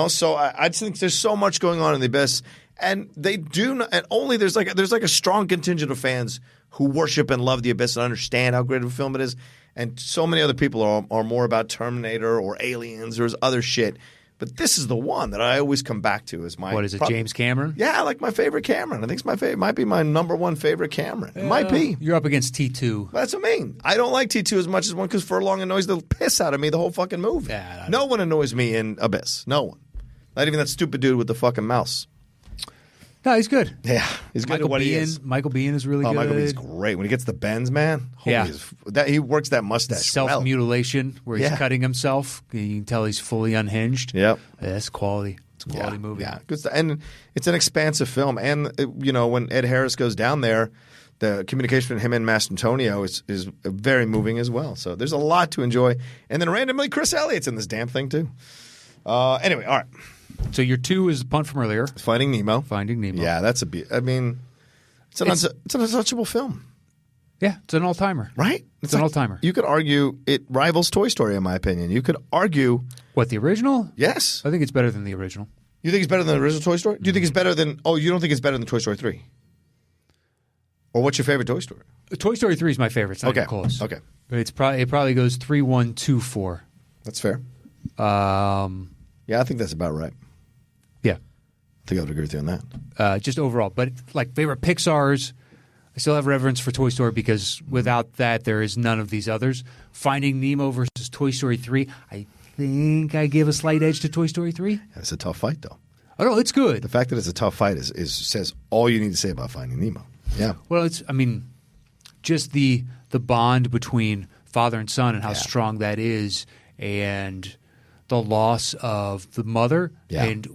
S1: So I just think there's so much going on in the Abyss, and they do not, and only there's like a strong contingent of fans who worship and love the Abyss and understand how great of a film it is. And so many other people are more about Terminator or Aliens or other shit. But this is the one that I always come back to as my...
S2: What is it, James Cameron?
S1: Yeah, like my favorite Cameron. I think it's my favorite. It might be my number 1 favorite Cameron. It might be.
S2: You're up against T2.
S1: That's what I mean. I don't like T2 as much as one because Furlong annoys the piss out of me the whole fucking movie.
S2: Yeah,
S1: no one annoys me in Abyss. No one. Not even that stupid dude with the fucking mouse.
S2: No, he's good.
S1: Yeah, he's good at what he is.
S2: Michael Biehn is really good.
S1: Michael Biehn is great. When he gets the bends, man, he works that mustache
S2: Self-mutilation where he's cutting himself. You can tell he's fully unhinged.
S1: Yep.
S2: Yeah, that's quality. It's a quality movie.
S1: Yeah, and it's an expansive film. And, when Ed Harris goes down there, the communication between him and Master Antonio is very moving as well. So there's a lot to enjoy. And then randomly, Chris Elliott's in this damn thing, too. Anyway, all right.
S2: So your 2 is the punt from earlier.
S1: Finding Nemo.
S2: Yeah,
S1: that's it's an untouchable film.
S2: Yeah, it's an all-timer.
S1: Right?
S2: It's an all-timer.
S1: You could argue it rivals Toy Story, in my opinion. You could argue...
S2: What, the original?
S1: Yes.
S2: I think it's better than the original.
S1: You think it's better than the original Toy Story? Do you think it's better than... Oh, you don't think it's better than Toy Story 3? Or what's your favorite Toy Story?
S2: Toy Story 3 is my favorite. It's not even close.
S1: Okay.
S2: But it probably goes 3, 1, 2, 4.
S1: That's fair.
S2: Yeah,
S1: I think that's about right.
S2: Yeah.
S1: I think I would agree with you on that.
S2: Just overall. But like favorite Pixar's, I still have reverence for Toy Story because without that, there is none of these others. Finding Nemo versus Toy Story 3, I think I give a slight edge to Toy Story 3.
S1: It's a tough fight, though.
S2: Oh, no, it's good.
S1: The fact that it's a tough fight says all you need to say about Finding Nemo. Yeah.
S2: Well, just the bond between father and son and how strong that is, and the loss of the mother, and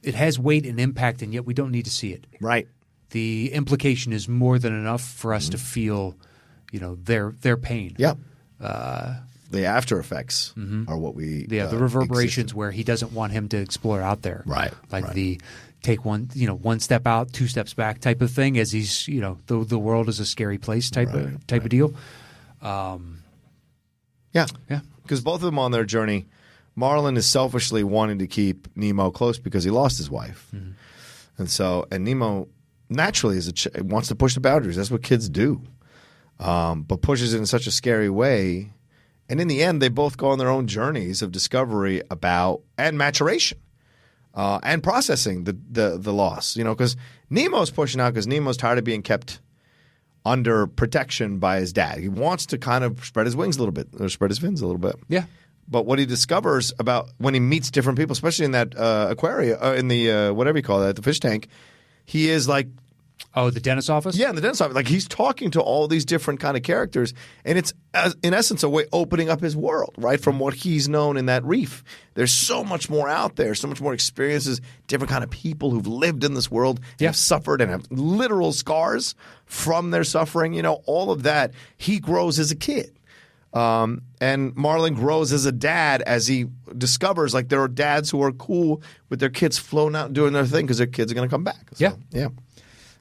S2: it has weight and impact, and yet we don't need to see it.
S1: Right.
S2: The implication is more than enough for us to feel, their pain.
S1: Yeah. The after effects are what we
S2: the reverberations where he doesn't want him to explore out there.
S1: Right.
S2: Like the take one step out, 2 steps back type of thing, as he's the world is a scary place type of deal.
S1: Yeah. Because both of them on their journey, Marlin is selfishly wanting to keep Nemo close because he lost his wife, and Nemo naturally wants to push the boundaries. That's what kids do, but pushes it in such a scary way. And in the end, they both go on their own journeys of discovery about and maturation and processing the loss. Because Nemo's pushing out because Nemo's tired of being kept under protection by his dad. He wants to kind of spread his wings a little bit, or spread his fins a little bit.
S2: Yeah.
S1: But what he discovers about when he meets different people, especially in that aquarium, in the whatever you call that, the fish tank, he is like,
S2: oh, the dentist's office?
S1: Yeah, in the dentist's office. Like he's talking to all these different kind of characters, and it's in essence a way opening up his world, right, from what he's known in that reef. There's so much more out there, so much more experiences, different kind of people who've lived in this world, and have suffered and have literal scars from their suffering. All of that. He grows as a kid. And Marlin grows as a dad as he discovers like there are dads who are cool with their kids floating out and doing their thing because their kids are going to come back. So, yeah.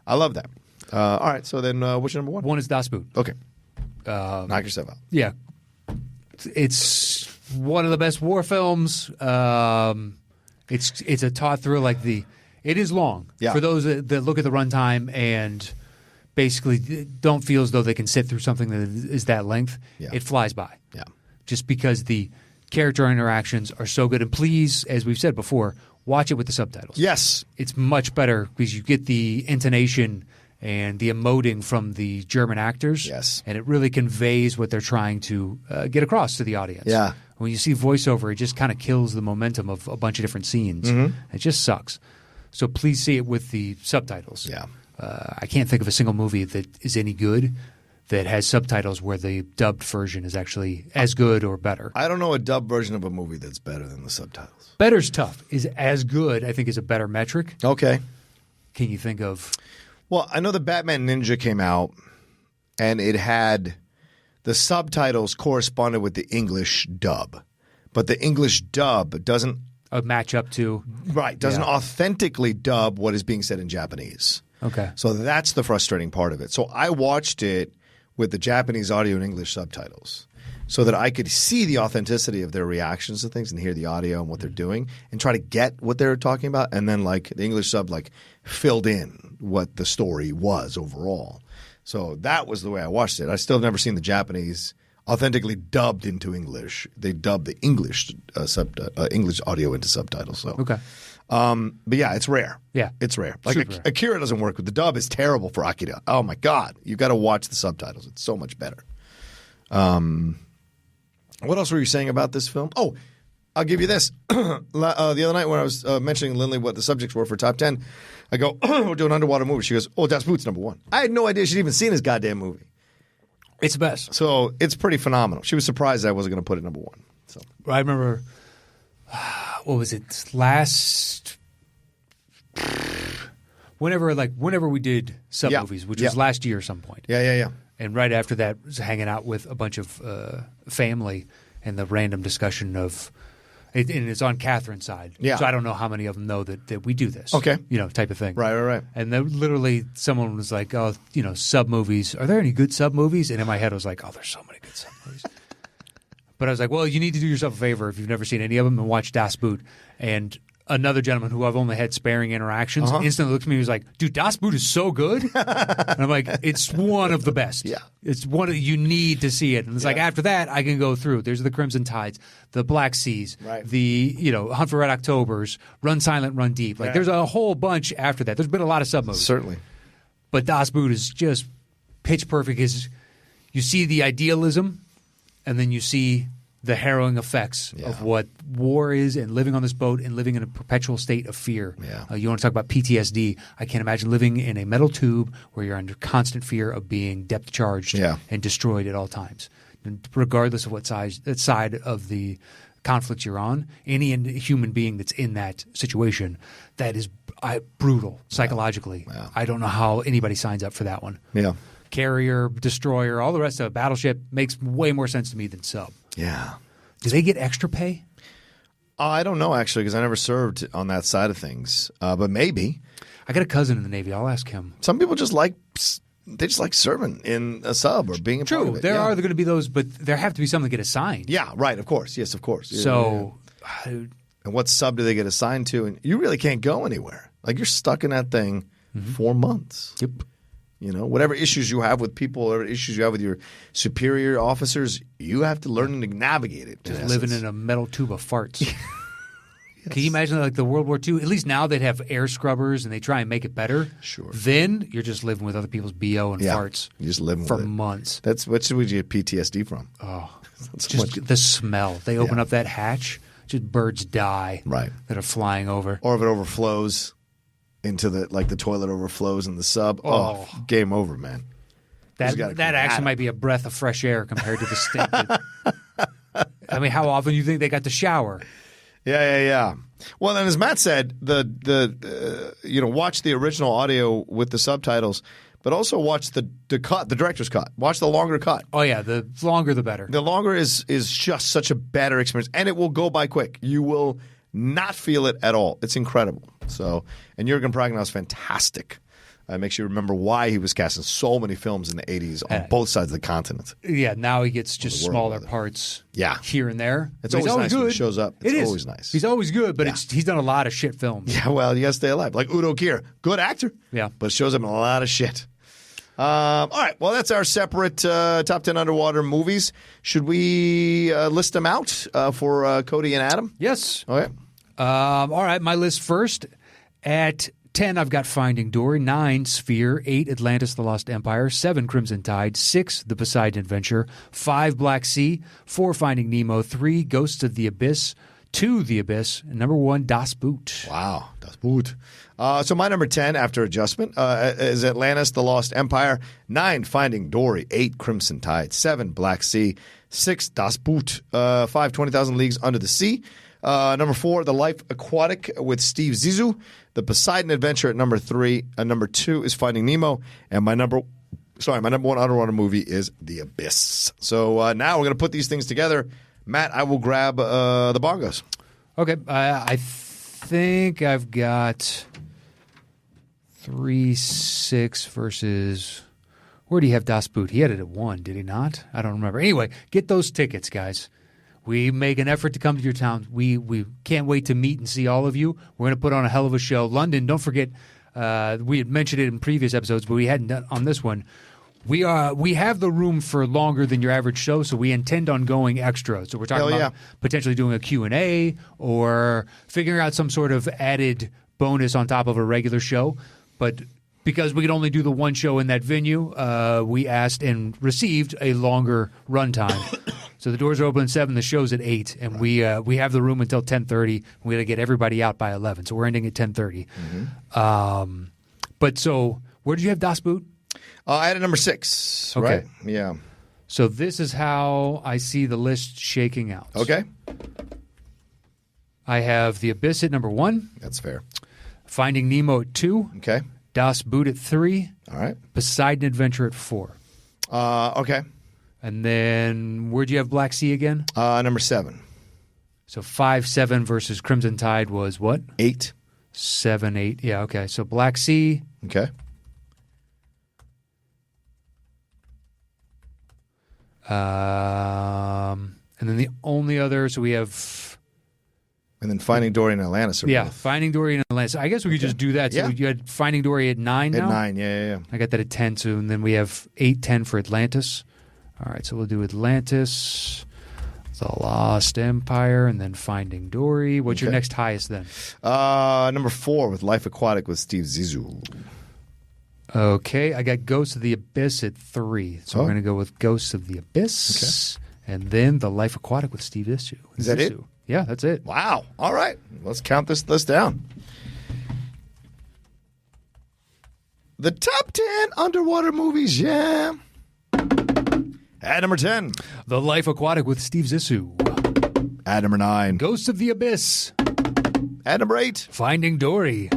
S1: I love that. All right. So then what's your number one?
S2: One is Das Boot.
S1: Okay. Knock yourself out.
S2: Yeah. It's one of the best war films. It's a taut thrill. It is long.
S1: Yeah.
S2: For those that look at the runtime and basically don't feel as though they can sit through something that is that length, it flies by.
S1: Yeah.
S2: Just because the character interactions are so good. And please, as we've said before, watch it with the subtitles.
S1: Yes.
S2: It's much better because you get the intonation and the emoting from the German actors.
S1: Yes.
S2: And it really conveys what they're trying to get across to the audience.
S1: Yeah.
S2: When you see voiceover, it just kind of kills the momentum of a bunch of different scenes. It just sucks. So please see it with the subtitles.
S1: Yeah.
S2: I can't think of a single movie that is any good that has subtitles where the dubbed version is actually as good or better.
S1: I don't know a dubbed version of a movie that's better than the subtitles.
S2: Better's tough. Is as good, I think, is a better metric.
S1: Okay.
S2: Can you think of?
S1: Well, I know the Batman Ninja came out, and it had the subtitles corresponded with the English dub. But the English dub doesn't
S2: match up to?
S1: Doesn't authentically dub what is being said in Japanese.
S2: Okay.
S1: So that's the frustrating part of it. So I watched it with the Japanese audio and English subtitles so that I could see the authenticity of their reactions to things and hear the audio and what they're doing and try to get what they're talking about. And then the English sub filled in what the story was overall. So that was the way I watched it. I still have never seen the Japanese authentically dubbed into English. They dubbed the English English audio into subtitles. So
S2: okay.
S1: But yeah, it's rare.
S2: Yeah.
S1: It's rare.
S2: Super
S1: Like
S2: rare.
S1: Akira doesn't work with the dub. Is terrible for Akira. Oh my God. You've got to watch the subtitles. It's so much better. What else were you saying about this film? Oh, I'll give you this. The other night when I was mentioning Lindley what the subjects were for Top 10, I go, we're doing underwater movie. She goes, oh, Das Boot's number one. I had no idea she'd even seen this goddamn movie.
S2: It's the best.
S1: So it's pretty phenomenal. She was surprised I wasn't going to put it number one. So
S2: I remember, what was it, whenever we did sub movies, which was last year at some point.
S1: Yeah.
S2: And right after that, was hanging out with a bunch of family and the random discussion of it, and it's on Catherine's side.
S1: Yeah.
S2: So I don't know how many of them know that we do this.
S1: Okay.
S2: Type of thing.
S1: Right.
S2: And then literally someone was like, oh, sub movies. Are there any good sub movies? And in my head I was like, oh, there's so many good sub movies. But I was like, well, you need to do yourself a favor if you've never seen any of them and watch Das Boot. And another gentleman who I've only had sparing interactions instantly looked at me and was like, dude, Das Boot is so good. And I'm like, it's one of the best.
S1: Yeah.
S2: It's one of, you need to see it. And it's like, after that, I can go through. There's the Crimson Tides, the Black Seas, the, Hunt for Red Octobers, Run Silent, Run Deep. Like, there's a whole bunch after that. There's been a lot of sub-movies.
S1: Certainly.
S2: But Das Boot is just pitch perfect. You see the idealism, and then you see the harrowing effects of what war is and living on this boat and living in a perpetual state of fear.
S1: Yeah.
S2: You want to talk about PTSD. I can't imagine living in a metal tube where you're under constant fear of being depth charged and destroyed at all times. And regardless of what side of the conflict you're on, any human being that's in that situation, that is brutal psychologically.
S1: Yeah.
S2: I don't know how anybody signs up for that one.
S1: Yeah.
S2: Carrier, destroyer, all the rest of it, battleship makes way more sense to me than sub.
S1: Yeah.
S2: Do they get extra pay?
S1: I don't know, actually, because I never served on that side of things. But maybe.
S2: I got a cousin in the Navy. I'll ask him.
S1: Some people just like serving in a sub or being a part of it.
S2: There are going to be those, but there have to be some that get assigned.
S1: Yeah, right, of course. Yes, of course.
S2: So,
S1: and what sub do they get assigned to? And you really can't go anywhere. Like, you're stuck in that thing 4 months.
S2: Yep.
S1: Whatever issues you have with people, whatever issues you have with your superior officers, you have to learn to navigate it.
S2: Just living in a metal tube of farts. Can you imagine like the World War II? At least now they'd have air scrubbers and they try and make it better.
S1: Sure.
S2: Then you're just living with other people's BO and farts.
S1: You're just living
S2: for
S1: with it.
S2: months.
S1: That's what should we get PTSD from?
S2: Oh, just the smell. They open up that hatch, just birds die.
S1: Right.
S2: That are flying over.
S1: Or if it overflows into the toilet overflows in the sub. Oh, game over, man.
S2: That actually might be a breath of fresh air compared to the stink. I mean, how often do you think they got to shower?
S1: Yeah. Well, and as Matt said, watch the original audio with the subtitles, but also watch the cut, the director's cut. Watch the longer cut.
S2: Oh yeah, the longer the better.
S1: The longer is just such a better experience, and it will go by quick. You will not feel it at all. It's incredible. So, and Jürgen Prochnow is fantastic. Makes you remember why he was cast in so many films in the 80s on both sides of the continent.
S2: Yeah, now he gets just smaller parts here and there.
S1: It's always nice when he shows up. It's always nice.
S2: He's always good, but he's done a lot of shit films.
S1: Yeah, well, you got to stay alive. Like Udo Kier, good actor, but shows up in a lot of shit. All right, well, that's our separate top 10 underwater movies. Should we list them out for Cody and Adam?
S2: Yes.
S1: Okay.
S2: All right, my list first. At 10, I've got Finding Dory. 9, Sphere. 8, Atlantis, The Lost Empire. 7, Crimson Tide. 6, The Poseidon Adventure. 5, Black Sea. 4, Finding Nemo. 3, Ghosts of the Abyss. 2, The Abyss. And number 1, Das Boot.
S1: Wow, Das Boot. So my number 10, after adjustment, is Atlantis, The Lost Empire. 9, Finding Dory. 8, Crimson Tide. 7, Black Sea. 6, Das Boot. 5, 20,000 Leagues Under the Sea. Number 4, The Life Aquatic with Steve Zissou. The Poseidon Adventure at number 3. Number 2 is Finding Nemo. And my number 1 underwater movie is The Abyss. So now we're going to put these things together. Matt, I will grab the bongos.
S2: Okay. I think I've got 3-6 versus... Where do you have Das Boot? He had it at 1, did he not? I don't remember. Anyway, get those tickets, guys. We make an effort to come to your town. We can't wait to meet and see all of you. We're going to put on a hell of a show. London, don't forget, we had mentioned it in previous episodes, but we hadn't done on this one. We have the room for longer than your average show, so we intend on going extra. So we're talking about potentially doing a Q&A or figuring out some sort of added bonus on top of a regular show. But because we could only do the one show in that venue, we asked and received a longer runtime. So the doors are open at 7, the show's at 8, and we have the room until 10:30. We got to get everybody out by 11, so we're ending at 10:30. Mm-hmm. But so where did you have Das Boot?
S1: I had a number 6.
S2: Okay.
S1: Right? Yeah.
S2: So this is how I see the list shaking out.
S1: Okay.
S2: I have The Abyss at number 1.
S1: That's fair.
S2: Finding Nemo at 2.
S1: Okay.
S2: Das Boot at 3.
S1: All right.
S2: Poseidon Adventure at 4.
S1: Okay.
S2: And then where'd you have Black Sea again?
S1: Number 7.
S2: So 5-7 versus Crimson Tide was what?
S1: 8.
S2: 7-8. Yeah, okay. So Black Sea.
S1: Okay.
S2: And then the only other, so we have
S1: And then Finding Dory and Atlantis.
S2: Yeah, Finding Dory and Atlantis. I guess we could just do that. So you had Finding Dory at 9 now?
S1: At 9, yeah.
S2: I got that at 10, too. And then we have 8, 10 for Atlantis. All right, so we'll do Atlantis, The Lost Empire, and then Finding Dory. What's your next highest then?
S1: Number 4 with Life Aquatic with Steve Zissou.
S2: Okay, I got Ghosts of the Abyss at 3. So we're going to go with Ghosts of the Abyss. Okay. And then The Life Aquatic with Steve Zissou.
S1: Is that it?
S2: Yeah, that's it.
S1: Wow. All right. Let's count this list down. The top 10 underwater movies, yeah. At number 10.
S2: The Life Aquatic with Steve Zissou.
S1: At number 9.
S2: Ghosts of the Abyss.
S1: At number 8.
S2: Finding Dory.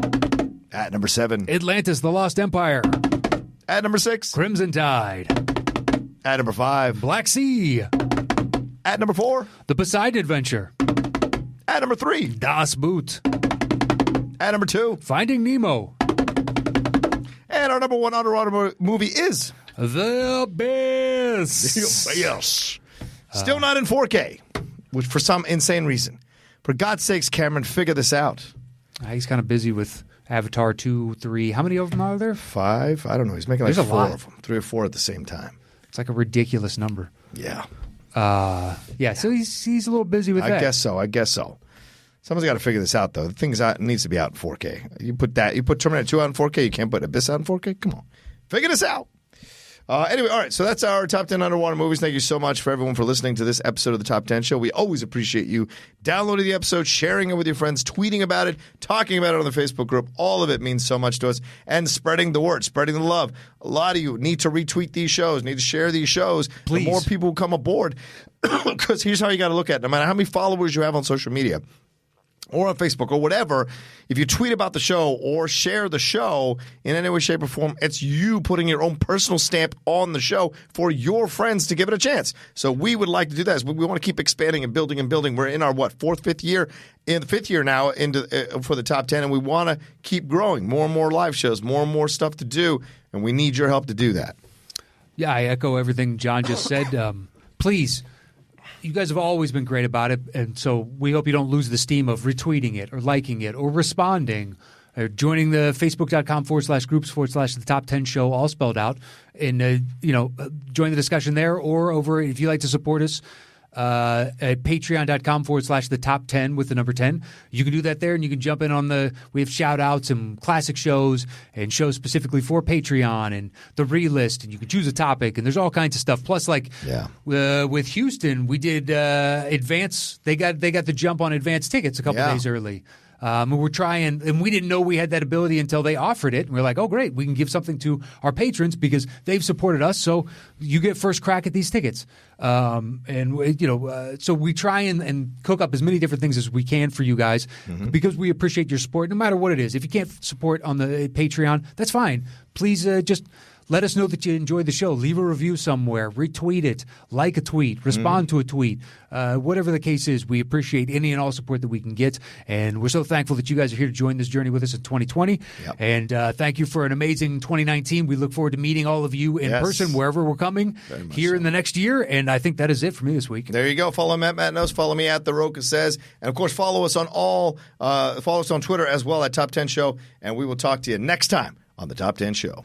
S1: At number 7.
S2: Atlantis, The Lost Empire.
S1: At number 6.
S2: Crimson Tide.
S1: At number 5.
S2: Black Sea.
S1: At number 4.
S2: The Poseidon Adventure.
S1: At number 3.
S2: Das Boot.
S1: At number 2.
S2: Finding Nemo.
S1: And our number 1 underwater movie is
S2: The Abyss.
S1: Yes. Still not in 4K, which for some insane reason. For God's sakes, Cameron, figure this out.
S2: He's kind of busy with Avatar 2, 3. How many of them are there?
S1: 5? I don't know. He's making like
S2: There's a
S1: 4
S2: lot.
S1: of them. 3 or 4 at the same time.
S2: It's like a ridiculous number.
S1: Yeah.
S2: Yeah, so he's a little busy with that.
S1: I guess so. Someone's got to figure this out, though. The thing's out, it needs to be out in 4K. You put Terminator 2 out in 4K, you can't put Abyss out in 4K? Come on. Figure this out. Anyway, all right, so that's our top 10 underwater movies. Thank you so much for everyone for listening to this episode of the Top 10 Show. We always appreciate you downloading the episode, sharing it with your friends, tweeting about it, talking about it on the Facebook group. All of it means so much to us. And spreading the word, spreading the love. A lot of you need to retweet these shows, need to share these shows.
S2: Please.
S1: The more people who come aboard, because here's how you got to look at it. No matter how many followers you have on social media, or on Facebook or whatever, if you tweet about the show or share the show in any way, shape, or form, it's you putting your own personal stamp on the show for your friends to give it a chance. So we would like to do that. We want to keep expanding and building and building. We're in our, 5th year? In the 5th year now for the top 10, and we want to keep growing. More and more live shows, more and more stuff to do, and we need your help to do that.
S2: Yeah, I echo everything John just said. Please. You guys have always been great about it, and so we hope you don't lose the steam of retweeting it or liking it or responding or joining the facebook.com/groups/the top 10 show, all spelled out, and join the discussion there, or over if you like to support us at patreon.com/the top 10 with the number 10. You can do that there, and you can jump in on we have shout outs and classic shows and shows specifically for Patreon and the relist, and you can choose a topic, and there's all kinds of stuff. Plus, with Houston, we did advance. They got the jump on advance tickets a couple days early. We're trying, and we didn't know we had that ability until they offered it. And we're like, oh, great, we can give something to our patrons because they've supported us, so you get first crack at these tickets. So we try and cook up as many different things as we can for you guys because we appreciate your support, no matter what it is. If you can't support on the Patreon, that's fine. Please just let us know that you enjoyed the show. Leave a review somewhere. Retweet it. Like a tweet. Respond to a tweet. Whatever the case is, we appreciate any and all support that we can get. And we're so thankful that you guys are here to join this journey with us in 2020. Yep. And thank you for an amazing 2019. We look forward to meeting all of you in person wherever we're coming here in the next year. And I think that is it for me this week.
S1: There you go. Follow Matt Knows. Follow me at The Roca Says. And, of course, follow us on follow us on Twitter as well at Top 10 Show. And we will talk to you next time on the Top 10 Show.